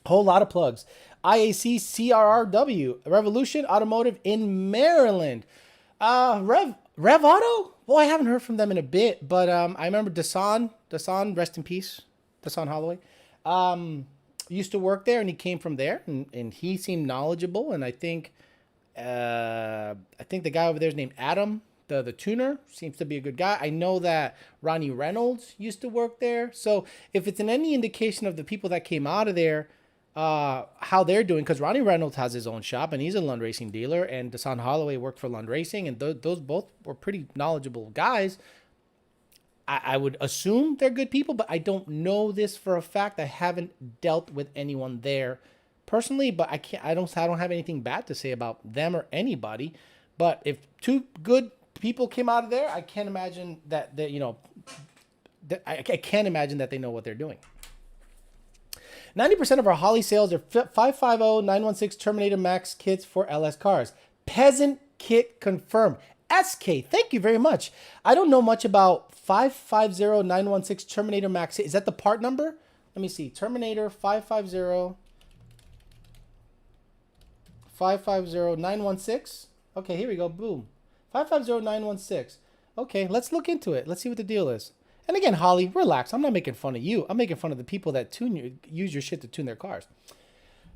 Whole lot of plugs. IAC CRRW Revolution Automotive in Maryland. Rev Auto? Well, I haven't heard from them in a bit, but I remember Dasan, rest in peace, Dasan Holloway. Used to work there, and he came from there, and he seemed knowledgeable, and I think the guy over there is named Adam, the tuner, seems to be a good guy. I know that Ronnie Reynolds used to work there, so if it's in any indication of the people that came out of there, how they're doing, because Ronnie Reynolds has his own shop, and he's a Lund Racing dealer, and Dasan Holloway worked for Lund Racing, and those both were pretty knowledgeable guys. I would assume they're good people, but I don't know this for a fact. I haven't dealt with anyone there personally, but I don't have anything bad to say about them or anybody. But if two good people came out of there, I can't imagine that I can't imagine that they know what they're doing. 90% of our Holly sales are 550 916 Terminator Max kits for LS cars. Peasant kit confirmed. SK, thank you very much. I don't know much about 550 916 Terminator Max. Is that the part number? Let me see. Terminator 550 916. Okay, here we go. Boom. 550 916. Okay, let's look into it. Let's see what the deal is. And again, Holly, relax. I'm not making fun of you. I'm making fun of the people that use your shit to tune their cars.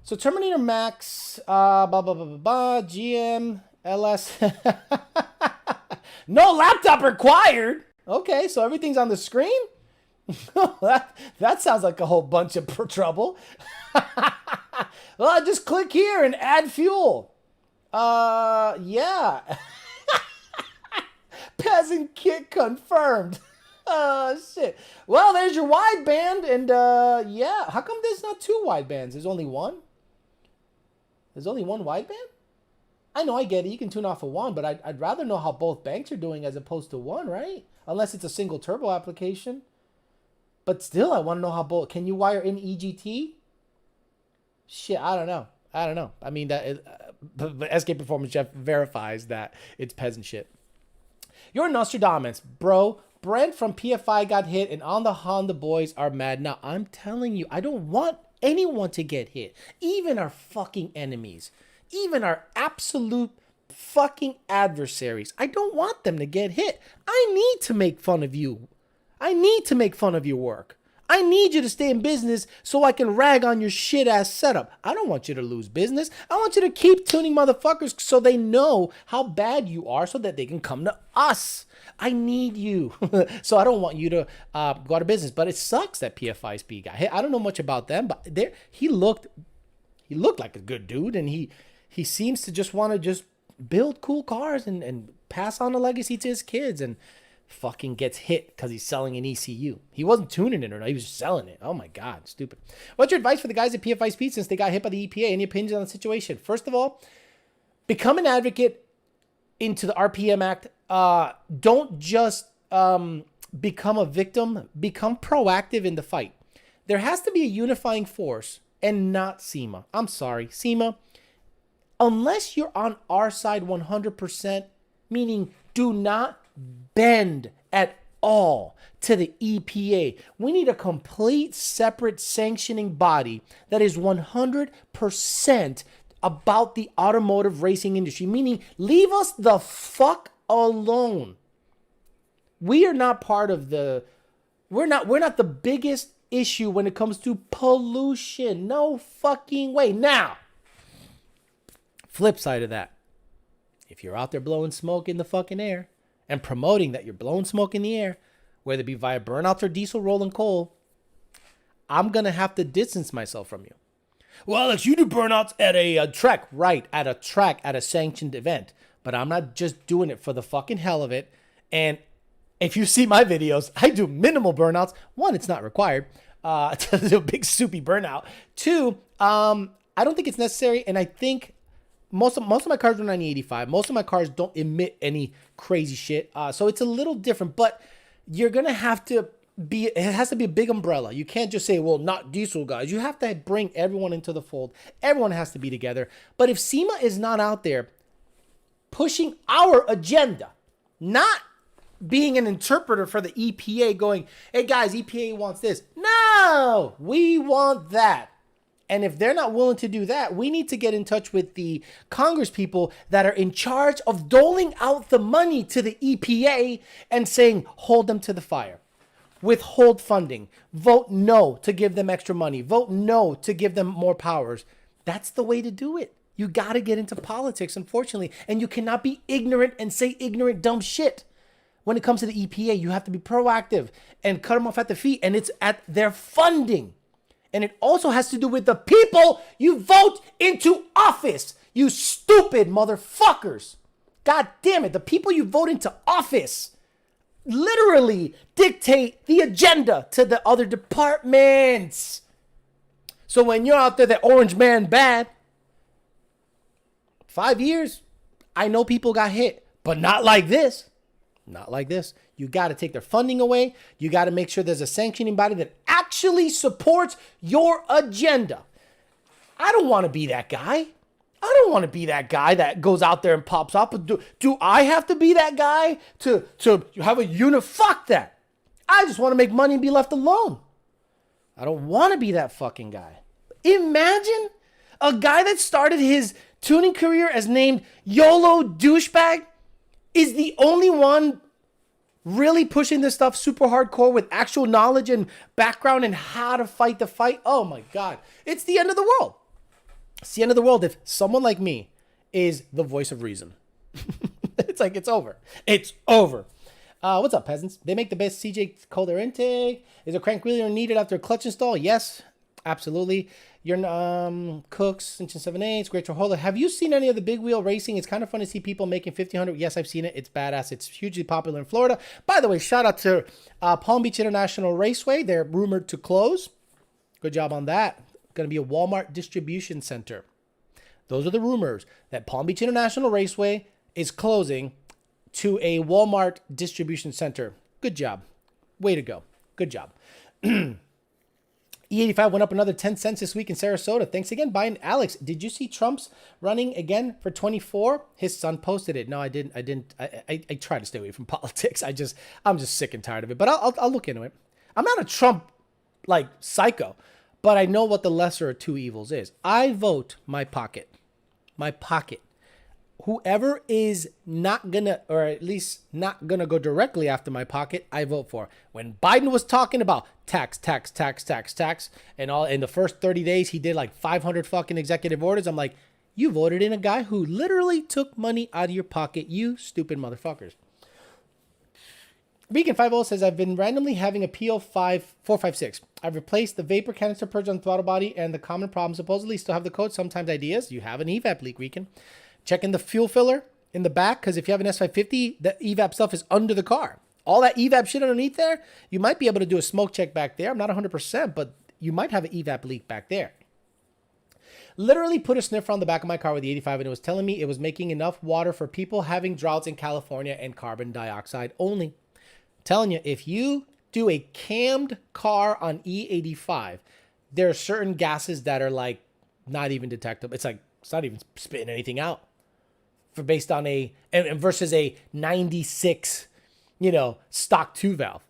So Terminator Max, GM, LS. No laptop required. Okay, so everything's on the screen? that sounds like a whole bunch of trouble. Well, just click here and add fuel. Yeah. Peasant kit confirmed. Oh, shit. Well, there's your wideband, and yeah. How come there's not two widebands? There's only one? There's only one wideband? I know, I get it. You can tune off of one, but I'd rather know how both banks are doing as opposed to one, right? Unless it's a single turbo application. But still, I want to know how both... Can you wire in EGT? Shit, I don't know. I mean, the SK Performance Jeff verifies that it's peasant shit. You're Nostradamus, bro. Brent from PFI got hit, and on the Honda boys are mad. Now, I'm telling you, I don't want anyone to get hit. Even our fucking enemies. Even our absolute fucking adversaries. I don't want them to get hit. I need to make fun of you. I need to make fun of your work. I need you to stay in business so I can rag on your shit-ass setup. I don't want you to lose business. I want you to keep tuning motherfuckers so they know how bad you are so that they can come to us. I need you. So I don't want you to go out of business. But it sucks that PFI speed guy. Hey, I don't know much about them, but he looked like a good dude, and he seems to just want to just build cool cars and pass on the legacy to his kids, and fucking gets hit because he's selling an ECU. He wasn't tuning it or not. He was just selling it. Oh my God, stupid. What's your advice for the guys at PFI Speed since they got hit by the EPA? Any opinions on the situation? First of all, become an advocate into the RPM Act. Don't just become a victim. Become proactive in the fight. There has to be a unifying force and not SEMA. I'm sorry, SEMA. unless you're on our side 100%, meaning do not bend at all to the EPA. We need a complete separate sanctioning body that is 100% about the automotive racing industry, meaning leave us the fuck alone. We are not part of the, we're not the biggest issue when it comes to pollution. No fucking way. Now, flip side of that, if you're out there blowing smoke in the fucking air and promoting that you're blowing smoke in the air, whether it be via burnouts or diesel rolling coal, I'm going to have to distance myself from you. Well, Alex, you do burnouts at a track. Right, at a track, at a sanctioned event. But I'm not just doing it for the fucking hell of it. And if you see my videos, I do minimal burnouts. One, it's not required to do a big soupy burnout. Two, I don't think it's necessary. And I think most of my cars are 9085. Most of my cars don't emit any crazy shit. So it's a little different. But you're going to have to be, it has to be a big umbrella. You can't just say, well, not diesel guys. You have to bring everyone into the fold. Everyone has to be together. But if SEMA is not out there pushing our agenda, not being an interpreter for the EPA going, hey guys, EPA wants this. No, we want that. And if they're not willing to do that, we need to get in touch with the Congress people that are in charge of doling out the money to the EPA and saying, hold them to the fire. Withhold funding. Vote no to give them extra money. Vote no to give them more powers. That's the way to do it. You got to get into politics, unfortunately. And you cannot be ignorant and say ignorant, dumb shit. When it comes to the EPA, you have to be proactive and cut them off at the feet. And it's at their funding. And it also has to do with the people you vote into office. You stupid motherfuckers. God damn it. The people you vote into office literally dictate the agenda to the other departments. So when you're out there, the orange man bad, 5 years, I know people got hit, but not like this. Not like this. You got to take their funding away. You got to make sure there's a sanctioning body that actually supports your agenda. I don't want to be that guy. I don't want to be that guy that goes out there and pops up. Do I have to be that guy to have a unit? Fuck that. I just want to make money and be left alone. I don't want to be that fucking guy. Imagine a guy that started his tuning career as named YOLO Douchebag is the only one really pushing this stuff super hardcore with actual knowledge and background and how to fight the fight. Oh my God. It's the end of the world. It's the end of the world if someone like me is the voice of reason. It's like, it's over. It's over. What's up, peasants? They make the best CJ Calder intake. Is a crank wheeler needed after a clutch install? Yes, absolutely. Your Cooks, inch and 7/8, great Trojola. Have you seen any of the big wheel racing? It's kind of fun to see people making 1,500. Yes, I've seen it. It's badass. It's hugely popular in Florida. By the way, shout out to Palm Beach International Raceway. They're rumored to close. Good job on that. Going to be a Walmart distribution center. Those are the rumors that Palm Beach International Raceway is closing to a Walmart distribution center. Good job. Way to go. Good job. E85 went up another 10 cents this week in Sarasota. Thanks again, Biden. Alex, did you see Trump's running again for 24? His son posted it. No, I didn't. I try to stay away from politics. I'm just sick and tired of it. But I'll look into it. I'm not a Trump like psycho, but I know what the lesser of two evils is. I vote my pocket. My pocket. Whoever is not gonna, or at least not gonna go directly after my pocket, I vote for. When Biden was talking about tax, and all in the first 30 days, he did like 500 fucking executive orders. I'm like, you voted in a guy who literally took money out of your pocket, you stupid motherfuckers. Vegan 50 says, I've been randomly having a PO456. I've replaced the vapor canister purge on the throttle body and the common problem. Supposedly still have the code. Sometimes ideas. You have an evap leak, Weekend. Checking the fuel filler in the back, because if you have an S550, the evap stuff is under the car. All that evap shit underneath there, you might be able to do a smoke check back there. I'm not 100%, but you might have an evap leak back there. Literally put a sniffer on the back of my car with the 85, and it was telling me it was making enough water for people having droughts in California and carbon dioxide only. Telling you, if you do a cammed car on E85, there are certain gases that are like not even detectable. It's like It's not even spitting anything out for based on and versus a 96, stock 2 valve.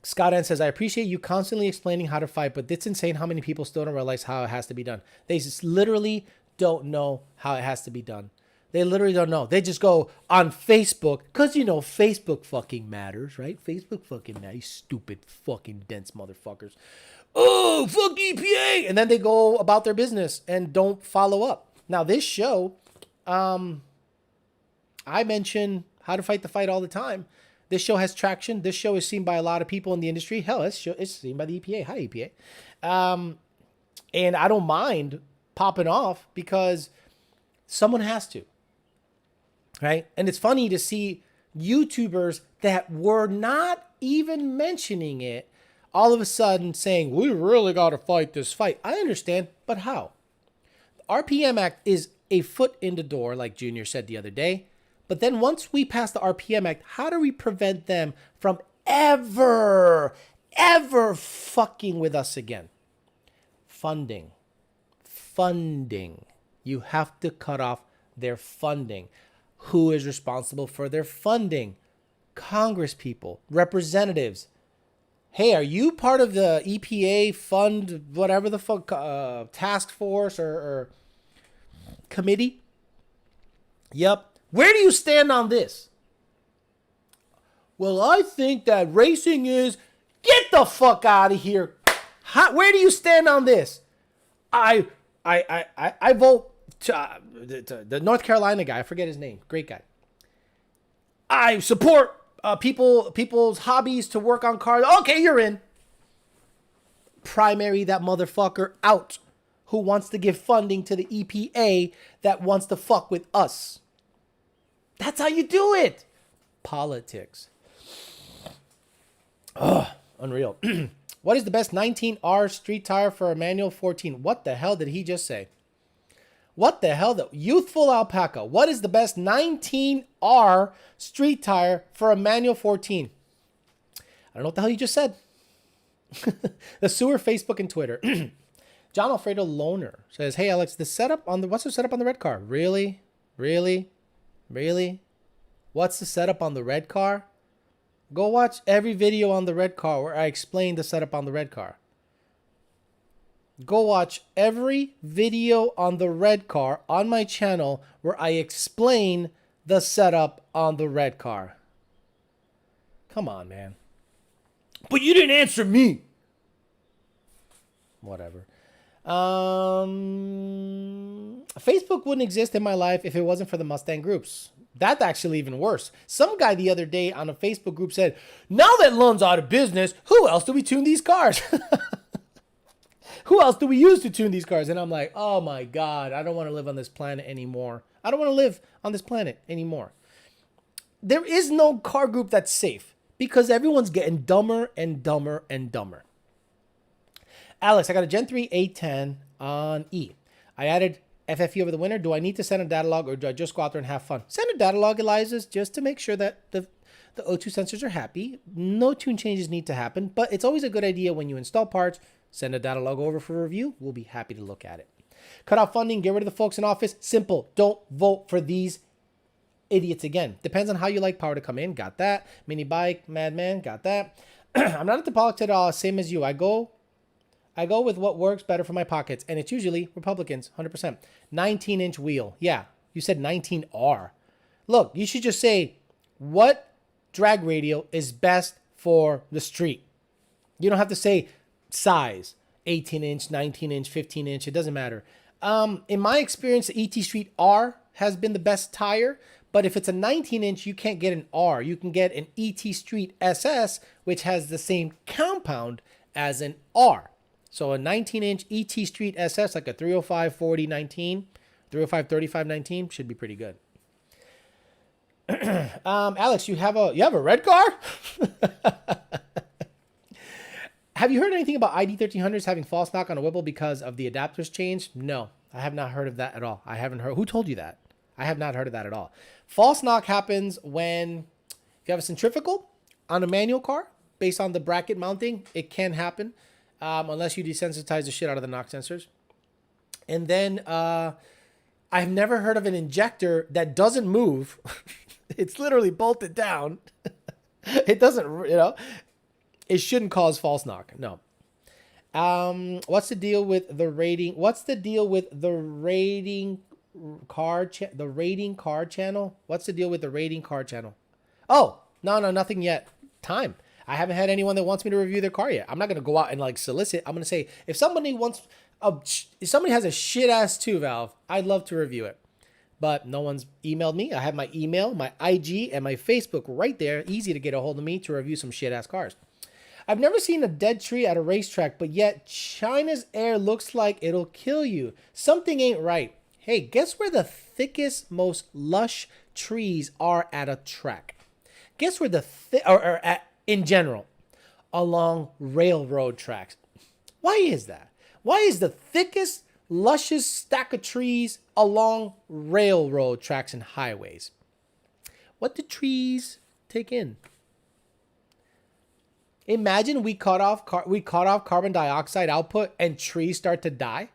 Scott N says, I appreciate you constantly explaining how to fight, but it's insane how many people still don't realize how it has to be done. They just literally don't know how it has to be done. They literally don't know. They just go on Facebook, because, Facebook fucking matters, right? Facebook fucking matters, you stupid fucking dense motherfuckers. Oh, fuck EPA! And then they go about their business and don't follow up. Now, this show, I mention how to fight the fight all the time. This show has traction. This show is seen by a lot of people in the industry. Hell, it's seen by the EPA. Hi, EPA. And I don't mind popping off because someone has to. Right? And it's funny to see YouTubers that were not even mentioning it all of a sudden saying, we really got to fight this fight. I understand, but how? The RPM Act is a foot in the door, like Junior said the other day. But then once we pass the RPM Act, how do we prevent them from ever fucking with us again? Funding. You have to cut off their funding. Who is responsible for their funding? Congress people, representatives. Hey, are you part of the EPA fund, whatever the fuck, task force or committee? Yep. Where do you stand on this? Well, I think that racing is... Get the fuck out of here. Where do you stand on this? I vote to the North Carolina guy. I forget his name. Great guy. I support people's hobbies to work on cars. Okay, you're in. Primary that motherfucker out who wants to give funding to the EPA that wants to fuck with us. That's how you do it. Politics. Ugh, unreal. What is the best 19R street tire for a manual 14? What the hell did he just say? What the hell? The youthful alpaca. What is the best 19R street tire for a manual 14? I don't know what the hell you just said. The sewer, Facebook, and Twitter. John Alfredo Loner says, hey, Alex, what's the setup on the red car? Really? What's the setup on the red car? Go watch every video on the red car where I explain the setup on the red car. Go watch every video on the red car on my channel where I explain the setup on the red car. Come on, man. But you didn't answer me. Whatever. Facebook wouldn't exist in my life if it wasn't for the Mustang groups. That's actually even worse. Some guy the other day on a Facebook group said, now that Lund's out of business, who else do we tune these cars? Who else do we use to tune these cars? And I'm like, oh my God, I don't want to live on this planet anymore. I don't want to live on this planet anymore. There is no car group that's safe because everyone's getting dumber and dumber and dumber. Alex, I got a Gen 3 A10 on E. I added FFE over the winter. Do I need to send a data log or do I just go out there and have fun? Send a data log, Eliza's, just to make sure that the O2 sensors are happy. No tune changes need to happen, but it's always a good idea when you install parts, send a data log over for review. We'll be happy to look at it. Cut off funding, get rid of the folks in office. Simple. Don't vote for these idiots again. Depends on how you like power to come in. Got that. Mini bike, madman, got that. I'm not into politics at all, same as you. I go with what works better for my pockets, and it's usually Republicans, 100%. 19-inch wheel. Yeah, you said 19R. Look, you should just say what drag radial is best for the street. You don't have to say size, 18-inch, 19-inch, 15-inch. It doesn't matter. In my experience, the ET Street R has been the best tire, but if it's a 19-inch, you can't get an R. You can get an ET Street SS, which has the same compound as an R. So a 19-inch ET Street SS, like a 305 40 19, 305 35 19, should be pretty good. Alex, you have a red car? Have you heard anything about ID 1300s having false knock on a Whipple because of the adapters changed? No, I have not heard of that at all. I haven't heard. Who told you that? I have not heard of that at all. False knock happens when if you have a centrifugal on a manual car based on the bracket mounting, it can happen. Unless you desensitize the shit out of the knock sensors. And then I've never heard of an injector that doesn't move. It's literally bolted down. It doesn't, it shouldn't cause false knock. No. What's the deal with the rating? What's the deal with the rating card? The rating card channel? What's the deal with the rating card channel? Oh, no, nothing yet. Time. I haven't had anyone that wants me to review their car yet. I'm not gonna go out and like solicit. I'm gonna say if somebody has a shit ass 2 valve, I'd love to review it. But no one's emailed me. I have my email, my IG, and my Facebook right there. Easy to get a hold of me to review some shit ass cars. I've never seen a dead tree at a racetrack, but yet China's air looks like it'll kill you. Something ain't right. Hey, guess where the thickest, most lush trees are at a track? Guess where in general, along railroad tracks. Why is that? Why is the thickest, luscious stack of trees along railroad tracks and highways? What do trees take in? Imagine we cut off carbon dioxide output and trees start to die.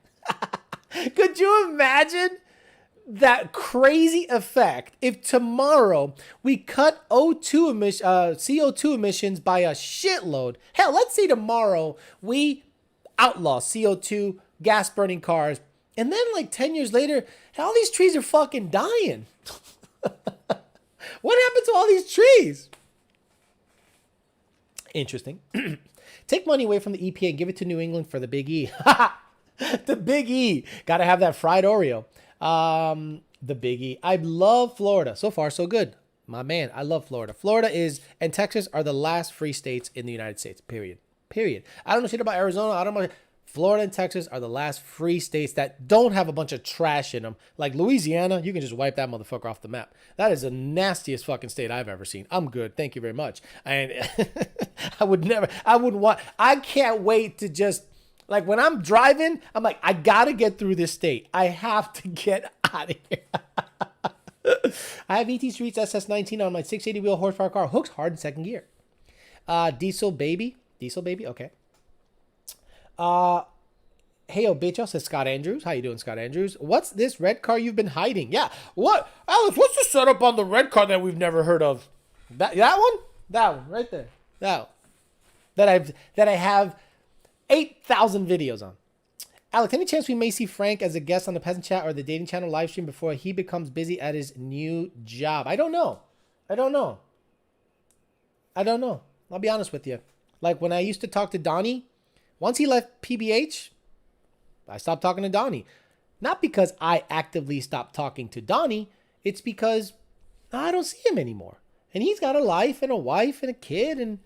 Could you imagine that crazy effect if tomorrow we cut CO2 emissions by a shitload? Hell, let's say tomorrow we outlaw CO2 gas burning cars, and then like 10 years later, all these trees are fucking dying. What happened to all these trees? Interesting. Take money away from the EPA and give it to New England for the Big E. The Big E. Gotta have that fried Oreo. The Big E. I love Florida. So far, so good. My man, I love Florida. Florida and Texas are the last free states in the United States. Period. I don't know shit about Arizona. I don't know. Florida and Texas are the last free states that don't have a bunch of trash in them. Like Louisiana, you can just wipe that motherfucker off the map. That is the nastiest fucking state I've ever seen. I'm good. Thank you very much. And I can't wait to just, like when I'm driving, I'm like, I gotta get through this state. I have to get out of here. I have ET Streets SS19 on my 680 wheel horsepower car. Hooks hard in second gear. Diesel baby. Okay. Hey, yo, bitch, says Scott Andrews. How you doing, Scott Andrews? What's this red car you've been hiding? Yeah. What? Alex, what's the setup on the red car that we've never heard of? That one? That one right there. That one. That I have 8,000 videos on. Alex, any chance we may see Frank as a guest on the Peasant Chat or the Dating Channel live stream before he becomes busy at his new job? I don't know. I'll be honest with you. Like when I used to talk to Donnie, once he left PBH, I stopped talking to Donnie. Not because I actively stopped talking to Donnie. It's because I don't see him anymore. And he's got a life and a wife and a kid. And,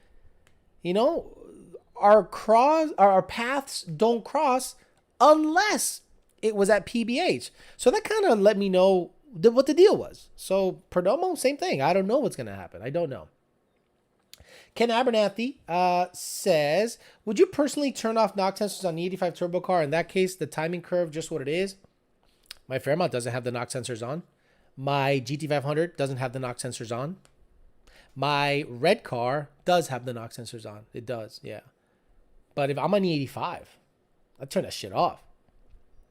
our paths don't cross unless it was at PBH. So that kind of let me know what the deal was. So Perdomo, same thing. I don't know what's going to happen. I don't know. Ken Abernathy says, would you personally turn off knock sensors on the 85 turbo car? In that case, the timing curve, just what it is. My Fairmont doesn't have the knock sensors on. My GT500 doesn't have the knock sensors on. My red car does have the knock sensors on. It does, yeah. But if I'm on the 85, I turn that shit off.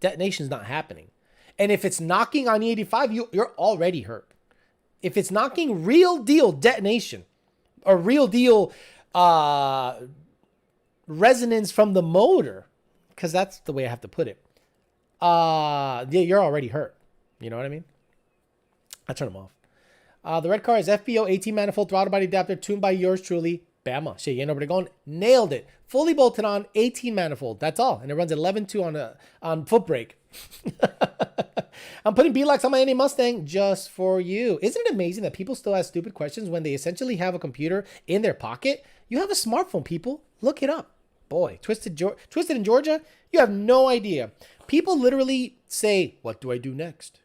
Detonation's not happening. And if it's knocking on the 85, you're already hurt. If it's knocking real deal detonation, a real deal resonance from the motor, because that's the way I have to put it, you're already hurt. You know what I mean? I turn them off. The red car is FBO 18 manifold throttle body adapter tuned by yours truly. Bama. Shit, you ain't nobody going. Nailed it. Fully bolted on 18 manifold. That's all. And it runs 11.2 on foot brake. I'm putting B-Locks on my NA Mustang just for you. Isn't it amazing that people still ask stupid questions when they essentially have a computer in their pocket? You have a smartphone, people. Look it up. Boy, Twisted in Georgia, you have no idea. People literally say, what do I do next?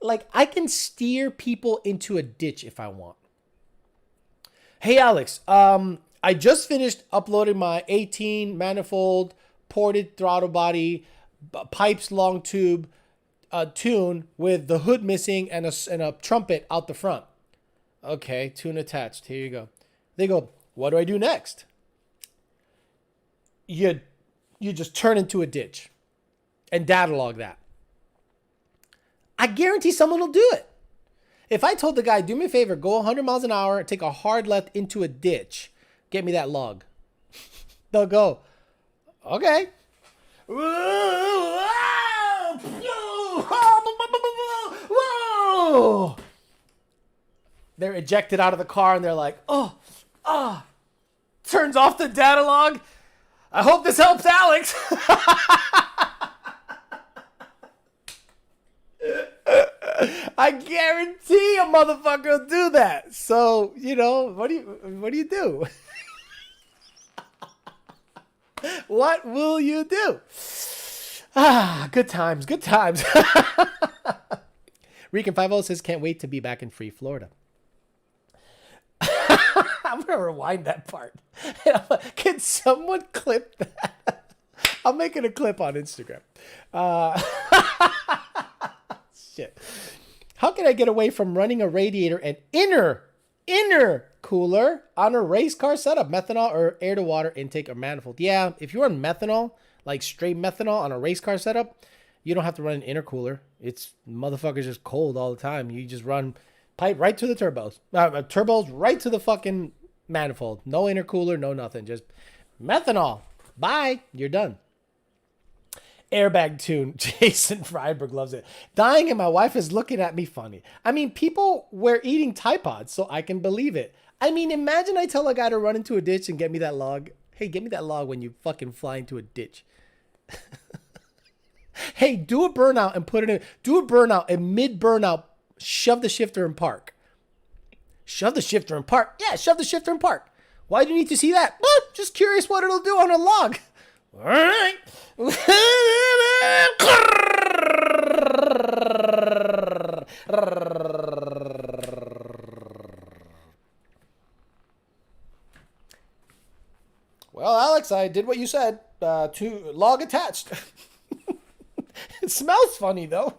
Like, I can steer people into a ditch if I want. Hey, Alex, I just finished uploading my 18 manifold ported throttle body pipes long tube tune with the hood missing and a trumpet out the front. Okay, tune attached. Here you go. They go, what do I do next? You just turn into a ditch. and data log that. I guarantee someone will do it. If I told the guy, do me a favor, go 100 miles an hour, take a hard left into a ditch, get me that log. They'll go, okay. Whoa! They're ejected out of the car and they're like, turns off the data log. I hope this helps Alex. I guarantee a motherfucker will do that. So, what do you do? What will you do? Good times, good times. Rican 50 says, can't wait to be back in free Florida. I'm going to rewind that part. Can someone clip that? I'm making a clip on Instagram. Shit. How can I get away from running a radiator and inner cooler on a race car setup? Methanol or air to water intake or manifold? Yeah, if you run methanol, like straight methanol on a race car setup, you don't have to run an intercooler. It's motherfuckers just cold all the time. You just run pipe right to the turbos. Turbos right to the fucking manifold. No intercooler, no nothing. Just methanol. Bye. You're done. Airbag tune. Jason Freiberg loves it. Dying and my wife is looking at me funny. I mean, people were eating Tide Pods, so I can believe it. I mean, imagine I tell a guy to run into a ditch and get me that log. Hey, get me that log when you fucking fly into a ditch. Hey, do a burnout and put it in. Do a burnout and mid-burnout, shove the shifter in park. Shove the shifter in park? Yeah, shove the shifter in park. Why do you need to see that? Well, just curious what it'll do on a log. All right. Well, Alex, I did what you said. To log attached. It smells funny, though.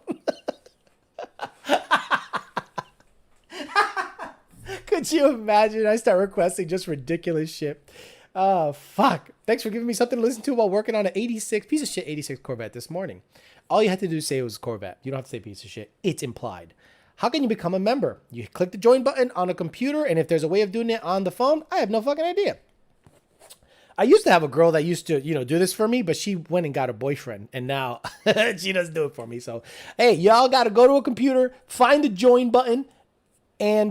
Could you imagine? I start requesting just ridiculous shit. Oh, fuck. Thanks for giving me something to listen to while working on an 86 piece of shit 86 Corvette this morning. All you had to do is say it was Corvette. You don't have to say piece of shit. It's implied. How can you become a member? You click the join button on a computer, and if there's a way of doing it on the phone, I have no fucking idea. I used to have a girl that used to, do this for me, but she went and got a boyfriend, and now she doesn't do it for me. So, hey, y'all got to go to a computer, find the join button, and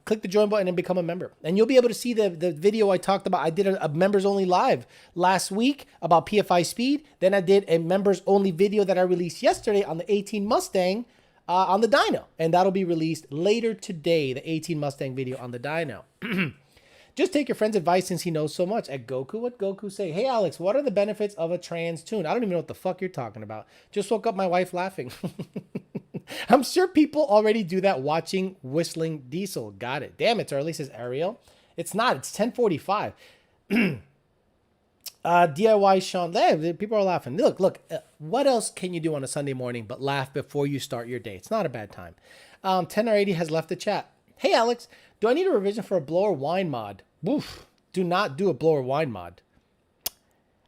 click the join button and become a member. And you'll be able to see the video I talked about. I did a members only live last week about PFI speed. Then I did a members only video that I released yesterday on the 18 Mustang on the dyno. And that'll be released later today, the 18 Mustang video on the dyno. Just take your friend's advice since he knows so much. At Goku, what Goku say? Hey, Alex, what are the benefits of a trans tune? I don't even know what the fuck you're talking about. Just woke up my wife laughing. I'm sure people already do that watching Whistling Diesel. Got it. Damn, it's early, says Ariel. It's not. It's 10:45. DIY Sean. People are laughing. Look. What else can you do on a Sunday morning but laugh before you start your day? It's not a bad time. 1080 has left the chat. Hey, Alex, do I need a revision for a blower wine mod? Woof. Do not do a blower wine mod.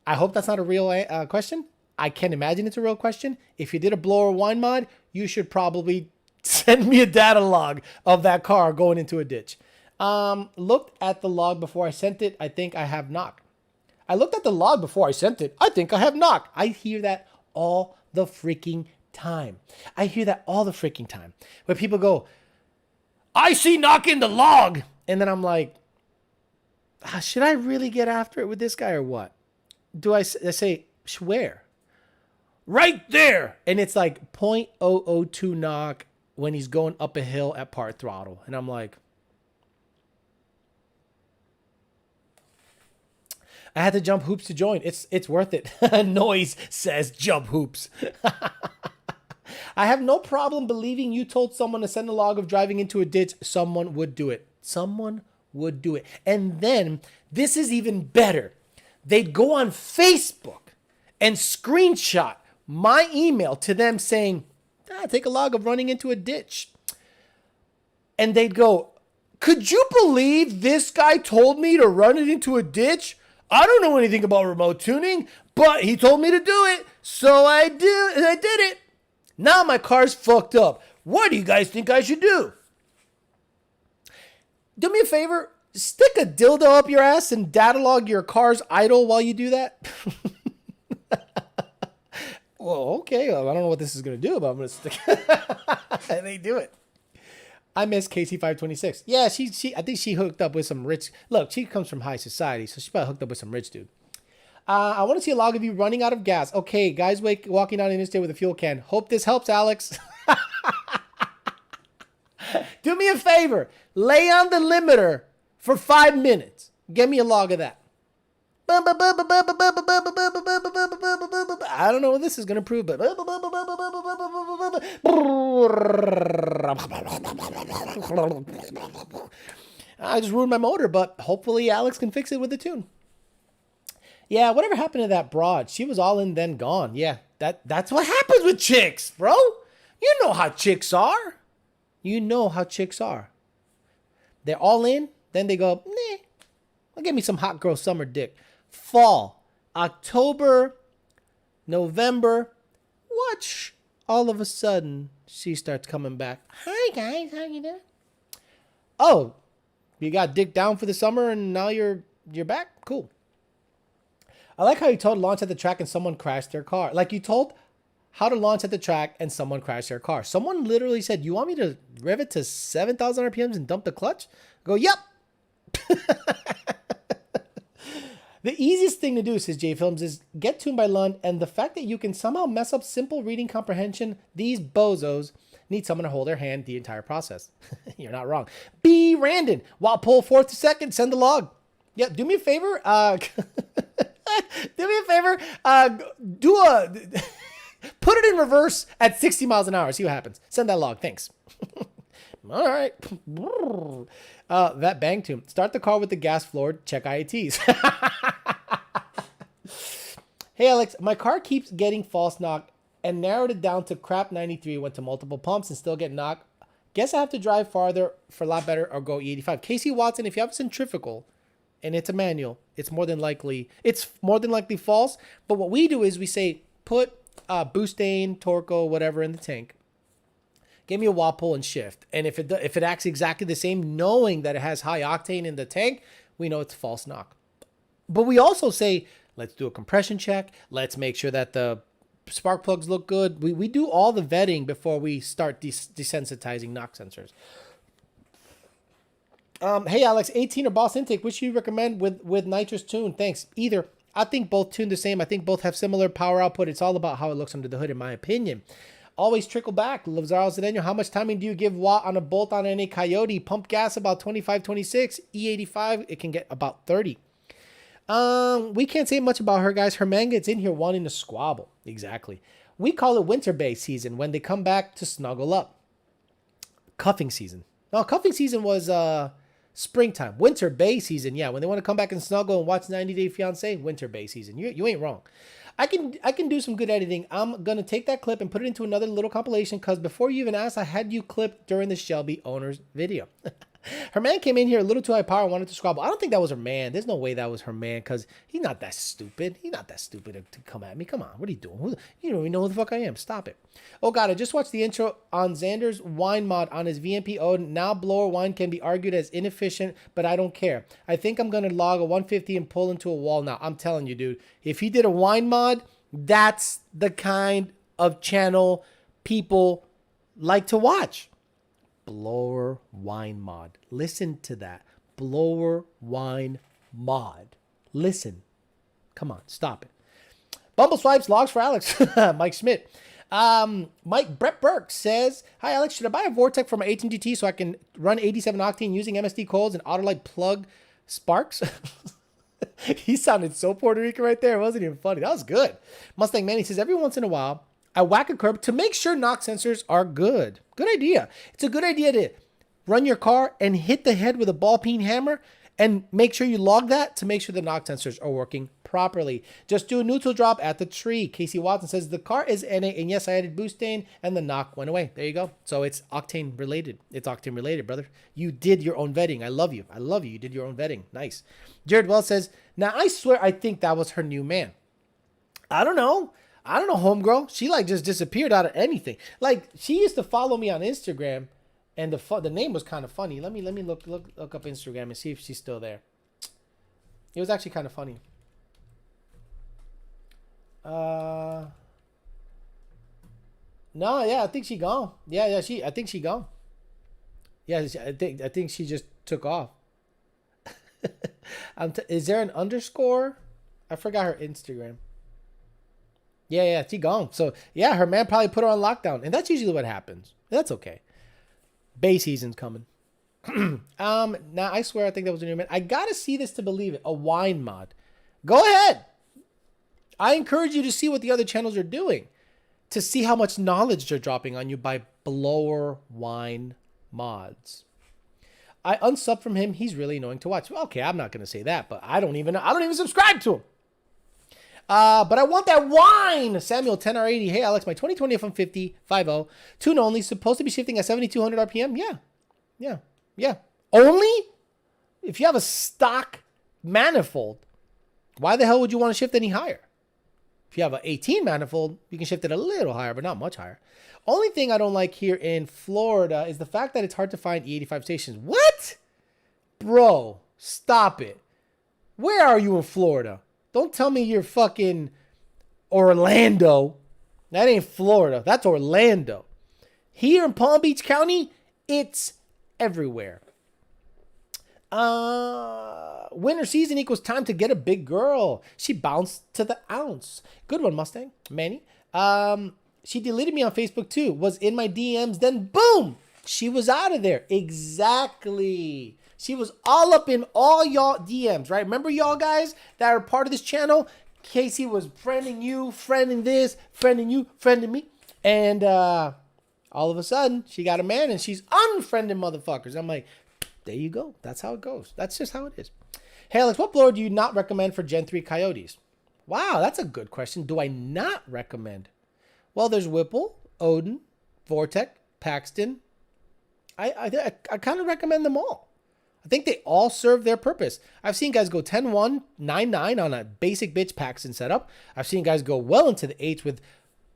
I hope that's not a real question. I can't imagine it's a real question. If you did a blower wine mod, you should probably send me a data log of that car going into a ditch. Looked at the log before I sent it. I think I have knock. I looked at the log before I sent it. I think I have knock. I hear that all the freaking time. Where people go, I see knock in the log. And then I'm like, should I really get after it with this guy or what? Do I say, where? Right there. And it's like 0.002 knock when he's going up a hill at part throttle. And I'm like, I had to jump hoops to join. It's worth it. Noise says jump hoops. I have no problem believing you told someone to send a log of driving into a ditch. Someone would do it. And then this is even better. They'd go on Facebook and screenshot my email to them saying, take a log of running into a ditch. And they'd go, could you believe this guy told me to run it into a ditch? I don't know anything about remote tuning, But he told me to do it, so I did it. Now my car's fucked up. What do you guys think I should do? Do me a favor, stick a dildo up your ass and datalog your car's idle while you do that. Well, okay. I don't know what this is going to do, but I'm going to stick and they do it. I miss KC526. Yeah, I think she hooked up with some rich. Look, she comes from high society, so she probably hooked up with some rich dude. I want to see a log of you running out of gas. Okay, guys walking down the interstate with a fuel can. Hope this helps, Alex. Do me a favor. Lay on the limiter for 5 minutes. Get me a log of that. I don't know what this is going to prove, but I just ruined my motor, but hopefully Alex can fix it with the tune. Yeah, whatever happened to that broad? She was all in, then gone. Yeah, that's what happens with chicks, bro. You know how chicks are. You know how chicks are. They're all in, then they go, nah, I'll give me some hot girl summer dick. Fall, October, November, watch. All of a sudden, she starts coming back. Hi, guys. How you doing? Oh, you got dick down for the summer and now you're back? Cool. I like how you told launch at the track and someone crashed their car. Like you told how to launch at the track and someone crashed their car. Someone literally said, you want me to rev it to 7,000 RPMs and dump the clutch? I go, yep. The easiest thing to do, says J Films, is get tuned by Lund, and the fact that you can somehow mess up simple reading comprehension, these bozos need someone to hold their hand the entire process. You're not wrong. B. Randon, while pull 4th to 2nd, send the log. Yeah, do me a favor. Do me a favor. Put it in reverse at 60 miles an hour. See what happens. Send that log. Thanks. All right. That bang tune. Start the car with the gas floored. Check IATs. Hey, Alex, my car keeps getting false knock and narrowed it down to crap 93. Went to multiple pumps and still get knocked. Guess I have to drive farther for a lot better or go E85. Casey Watson, if you have a centrifugal and it's a manual, it's more than likely false. But what we do is we say put Bustane, Torco, whatever in the tank. Give me a wah pull and shift. And if it acts exactly the same, knowing that it has high octane in the tank, we know it's false knock. But we also say, let's do a compression check. Let's make sure that the spark plugs look good. We do all the vetting before we start desensitizing knock sensors. Hey, Alex, 18 or Boss intake, which you recommend with nitrous tune? Thanks. Either. I think both tune the same. I think both have similar power output. It's all about how it looks under the hood, in my opinion. Always trickle back. Lazaro Zedeno, how much timing do you give Watt on a bolt on any Coyote? Pump gas about 25, 26. E85, it can get about 30. We can't say much about her, guys. Her man gets in here wanting to squabble. Exactly. We call it winter bay season when they come back to snuggle up. Cuffing season. No, cuffing season was springtime. Winter bay season, yeah. When they want to come back and snuggle and watch 90 Day Fiancé, winter bay season. You ain't wrong. I can do some good editing. I'm going to take that clip and put it into another little compilation because before you even asked, I had you clipped during the Shelby owner's video. Her man came in here a little too high power and wanted to squabble. I don't think that was her man. There's no way that was her man because he's not that stupid. He's not that stupid to come at me. Come on. What are you doing? You don't even know who the fuck I am. Stop it. Oh, God. I just watched the intro on Xander's wine mod on his VMP Ode. Now blower wine can be argued as inefficient, but I don't care. I think I'm going to log a 150 and pull into a wall now. I'm telling you, dude. If he did a wine mod, that's the kind of channel people like to watch. Blower wine mod. Listen to that. Blower wine mod. Listen. Come on, stop it. Bumble swipes logs for Alex. Mike Schmidt. Brett Burke says, hi Alex, should I buy a Vortec for my 18 GT so I can run 87 octane using MSD coils and Autolite plug sparks? He sounded so Puerto Rican right there. It wasn't even funny. That was good. Mustang Manny says, every once in a while, I whack a curb to make sure knock sensors are good. Good idea. It's a good idea to run your car and hit the head with a ball peen hammer and make sure you log that to make sure the knock sensors are working properly. Just do a neutral drop at the tree. Casey Watson says the car is NA, and yes, I added Bustane, and the knock went away. There you go. So it's octane related. It's octane related, brother. You did your own vetting. I love you. I love you. You did your own vetting. Nice. Jared Wells says, now I swear I think that was her new man. I don't know. I don't know, homegirl. She like just disappeared out of anything. Like she used to follow me on Instagram, and the name was kind of funny. Let me look up Instagram and see if she's still there. It was actually kind of funny. No, yeah, I think she gone. Yeah, I think she gone. Yeah, I think she just took off. Is there an underscore? I forgot her Instagram. Yeah, she gone. So yeah, her man probably put her on lockdown, and that's usually what happens. That's okay. Bay season's coming. Now I swear I think that was a new man. I gotta see this to believe it. A wine mod. Go ahead. I encourage you to see what the other channels are doing, to see how much knowledge they're dropping on you by blower wine mods. I unsub from him. He's really annoying to watch. Well, okay, I'm not gonna say that, but I don't even subscribe to him. But I want that wine. Samuel 10R80. Hey Alex, my 2020 F-150 50 tune only, supposed to be shifting at 7,200 RPM. Yeah. Only if you have a stock manifold. Why the hell would you want to shift any higher? If you have an 18 manifold, you can shift it a little higher, but not much higher. Only thing I don't like here in Florida is the fact that it's hard to find E85 stations. What? Bro, stop it. Where are you in Florida? Don't tell me you're fucking Orlando. That ain't Florida. That's Orlando. Here in Palm Beach County, it's everywhere. Winter season equals time to get a big girl. She bounced to the ounce. Good one, Mustang. Manny. She deleted me on Facebook too. Was in my DMs. Then boom, she was out of there. Exactly. She was all up in all y'all DMs, right? Remember y'all guys that are part of this channel? Casey was friending you, friending this, friending you, friending me. And all of a sudden, she got a man and she's unfriending motherfuckers. I'm like, there you go. That's how it goes. That's just how it is. Hey, Alex, what blower do you not recommend for Gen 3 Coyotes? Wow, that's a good question. Do I not recommend? Well, there's Whipple, Odin, Vortec, Paxton. I kind of recommend them all. I think they all serve their purpose. I've seen guys go 10-1, 9-9 on a basic bitch Paxton setup. I've seen guys go well into the 8s with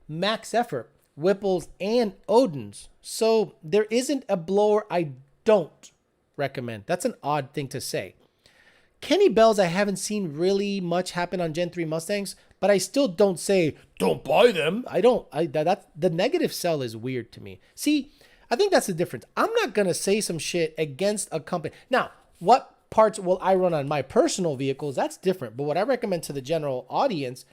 max effort, Whipples and Odins. So there isn't a blower I don't recommend. That's an odd thing to say. Kenny Bells, I haven't seen really much happen on Gen 3 Mustangs, but I still don't say, don't buy them. That's the negative sell is weird to me. See, I think that's the difference. I'm not going to say some shit against a company. Now, what parts will I run on my personal vehicles? That's different. But what I recommend to the general audience,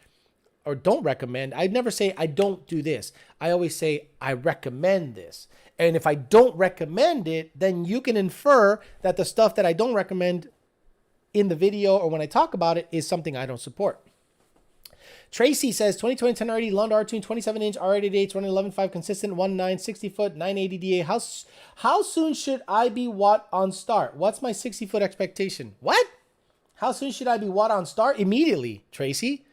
or don't recommend, I never say I don't do this. I always say I recommend this. And if I don't recommend it, then you can infer that the stuff that I don't recommend in the video or when I talk about it is something I don't support. Tracy says 2020 10R80 Lund R-Tune 27-inch R88 running 11.5 consistent 1.9 60 foot 980 DA. How soon should I be watt on start? What's my 60 foot expectation? What? How soon should I be watt on start? Immediately, Tracy.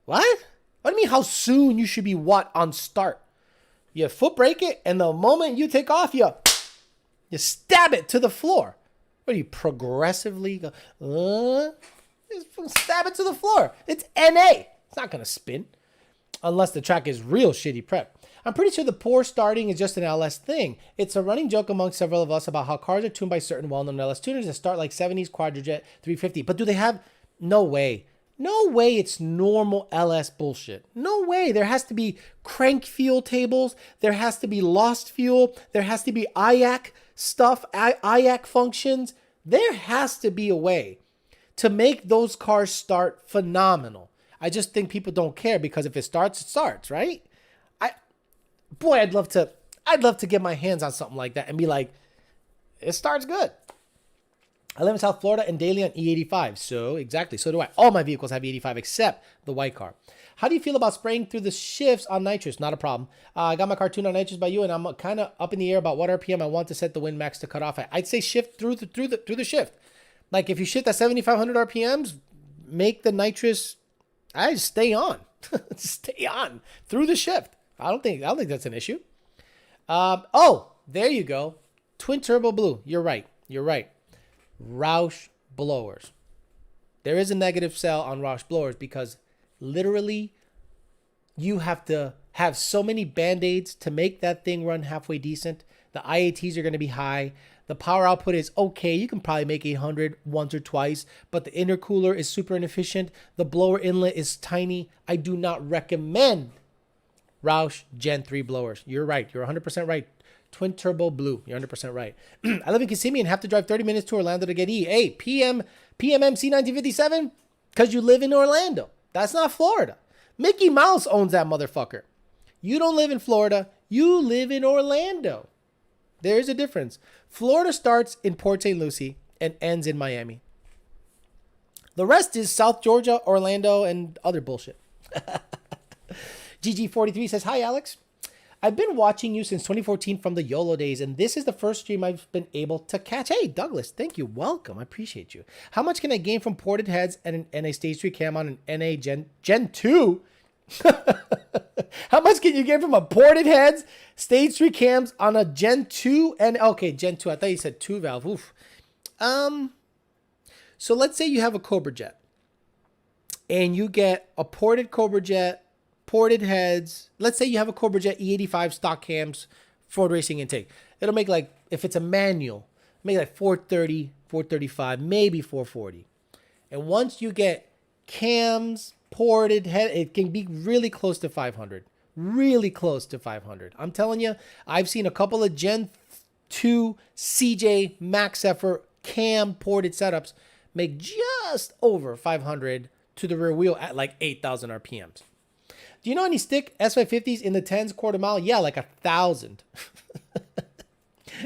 What? What do you mean how soon you should be watt on start? You foot brake it, and the moment you take off, you stab it to the floor. What do you progressively go? Just stab it to the floor. It's NA. It's not going to spin unless the track is real shitty prep. I'm pretty sure the poor starting is just an LS thing. It's a running joke among several of us about how cars are tuned by certain well-known LS tuners that start like 70s Quadrajet 350. But do they have? No way. No way it's normal LS bullshit. No way. There has to be crank fuel tables. There has to be lost fuel. There has to be IAC stuff, IAC functions. There has to be a way to make those cars start phenomenal. I just think people don't care because if it starts, right? I'd love to get my hands on something like that and be like, it starts good. I live in South Florida and daily on E85. So exactly. So do I. All my vehicles have E85 except the white car. How do you feel about spraying through the shifts on nitrous? Not a problem. I got my car tuned on nitrous by you, and I'm kind of up in the air about what RPM I want to set the Win Max to cut off at. I'd say shift through the shift. Like if you shift at 7,500 RPMs, make the nitrous. I just stay on. Stay on through the shift. I don't think that's an issue. Oh, there you go. Twin turbo blue. You're right. Roush blowers. There is a negative sell on Roush blowers because literally you have to have so many Band-Aids to make that thing run halfway decent. The IATs are going to be high. The power output is okay. You can probably make 800 once or twice, but the intercooler is super inefficient. The blower inlet is tiny. I do not recommend Roush Gen 3 blowers. You're right. You're 100% right. Twin turbo blue. You're 100% right. I live in Kissimmee and have to drive 30 minutes to Orlando to get E. Hey, PMMC 1957? Because you live in Orlando. That's not Florida. Mickey Mouse owns that motherfucker. You don't live in Florida. You live in Orlando. There's a difference. Florida starts in Port St. Lucie and ends in Miami. The rest is South Georgia, Orlando, and other bullshit. GG43 says, hi, Alex. I've been watching you since 2014 from the YOLO days, and this is the first stream I've been able to catch. Hey, Douglas, thank you. Welcome. I appreciate you. How much can I gain from ported heads and an NA Stage 3 cam on an NA Gen 2? How much can you get from a ported heads, Stage 3 cams on a Gen 2? And okay, Gen 2. I thought you said 2 valve. Oof. So let's say you have a Cobra jet and you get a ported Cobra jet, ported heads. Let's say you have a Cobra jet E85 stock cams, Ford Racing intake. It'll make like, if it's a manual, make like 430, 435, maybe 440. And once you get cams, ported head, it can be really close to 500. Really close to 500. I'm telling you, I've seen a couple of Gen 2 CJ max effort cam ported setups make just over 500 to the rear wheel at like 8,000 RPMs. Do you know any stick S550s in the 10s quarter mile? Yeah, like 1,000.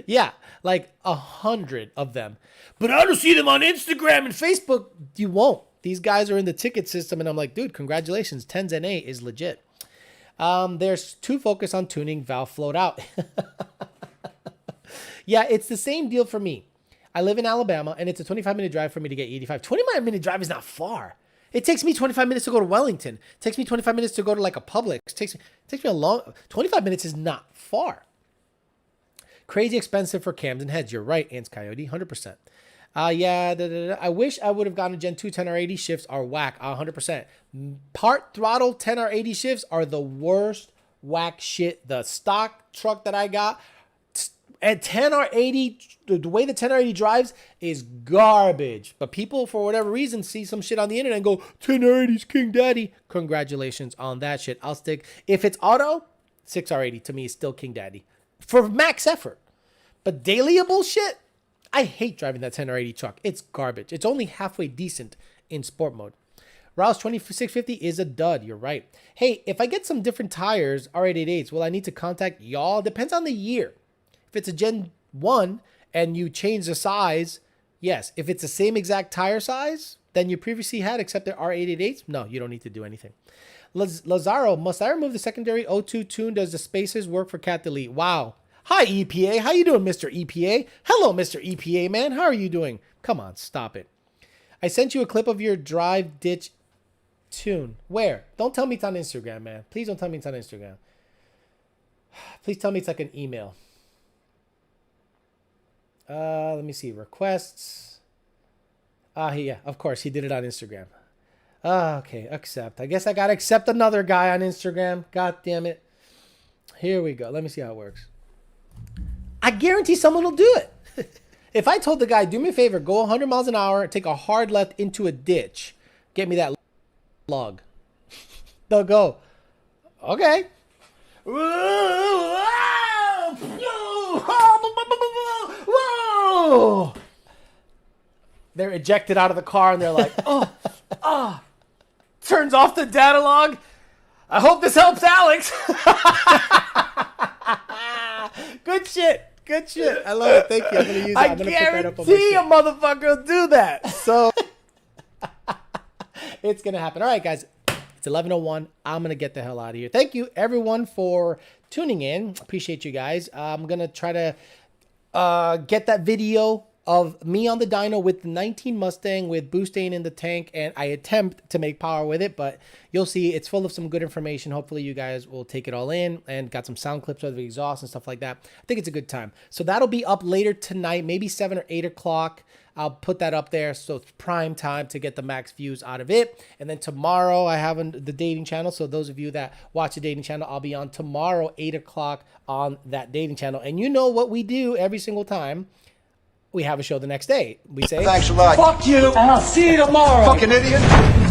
Yeah, like 100 of them. But I don't see them on Instagram and Facebook. You won't. These guys are in the ticket system, and I'm like, dude, congratulations. 10s NA is legit. There's too focused on tuning valve float out. Yeah, it's the same deal for me. I live in Alabama, and it's a 25-minute drive for me to get 85. 25-minute drive is not far. It takes me 25 minutes to go to Wellington. It takes me 25 minutes to go to like a Publix. It takes me a long... 25 minutes is not far. Crazy expensive for cams and heads. You're right, Ants Coyote, 100%. Yeah, I wish I would have gotten a Gen 2 10R80 shifts are whack, 100%. Part throttle 10R80 shifts are the worst whack shit. The stock truck that I got at 10R80, the way the 10R80 drives is garbage. But people, for whatever reason, see some shit on the internet and go, 10R80's King Daddy. Congratulations on that shit. I'll stick. If it's auto, 6R80 to me is still King Daddy for max effort. But dailyable shit, I hate driving that 10R80 truck. It's garbage. It's only halfway decent in sport mode. Rouse 2650 is a dud. You're right. Hey, if I get some different tires, R888s, will I need to contact y'all? Depends on the year. If it's a Gen 1 and you change the size, yes. If it's the same exact tire size than you previously had, except they're R888s, no, you don't need to do anything. Lazaro, must I remove the secondary O2 tune? Does the spacers work for Cat Delete? Wow. Hi, EPA. How you doing, Mr. EPA? Hello, Mr. EPA, man. How are you doing? Come on, stop it. I sent you a clip of your drive ditch tune. Where? Don't tell me it's on Instagram, man. Please don't tell me it's on Instagram. Please tell me it's like an email. Let me see. Requests. Yeah, of course. He did it on Instagram. Okay. Accept. I guess I got to accept another guy on Instagram. God damn it. Here we go. Let me see how it works. I guarantee someone will do it. If I told the guy, do me a favor, go 100 miles an hour, take a hard left into a ditch, get me that log. They'll go, okay. Whoa! They're ejected out of the car and they're like, turns off the data log. I hope this helps Alex. Good shit. Good shit. I love it. Thank you. I'm going to use it. I'm going to put that up on my shit. A motherfucker will do that. So it's going to happen. All right, guys. It's 11:01. I'm going to get the hell out of here. Thank you, everyone, for tuning in. Appreciate you guys. I'm going to try to get that video of me on the dyno with the 19 Mustang with boosting in the tank, and I attempt to make power with it, but you'll see it's full of some good information. Hopefully you guys will take it all in, and got some sound clips of the exhaust and stuff like that. I think it's a good time. So that'll be up later tonight, maybe 7 or 8 o'clock. I'll put that up there, so it's prime time to get the max views out of it. And then tomorrow I have the dating channel, so those of you that watch the dating channel, I'll be on tomorrow 8 o'clock on that dating channel. And you know what we do every single time we have a show the next day. We say, thanks a lot. Fuck you, and I'll see you tomorrow. Fucking idiot.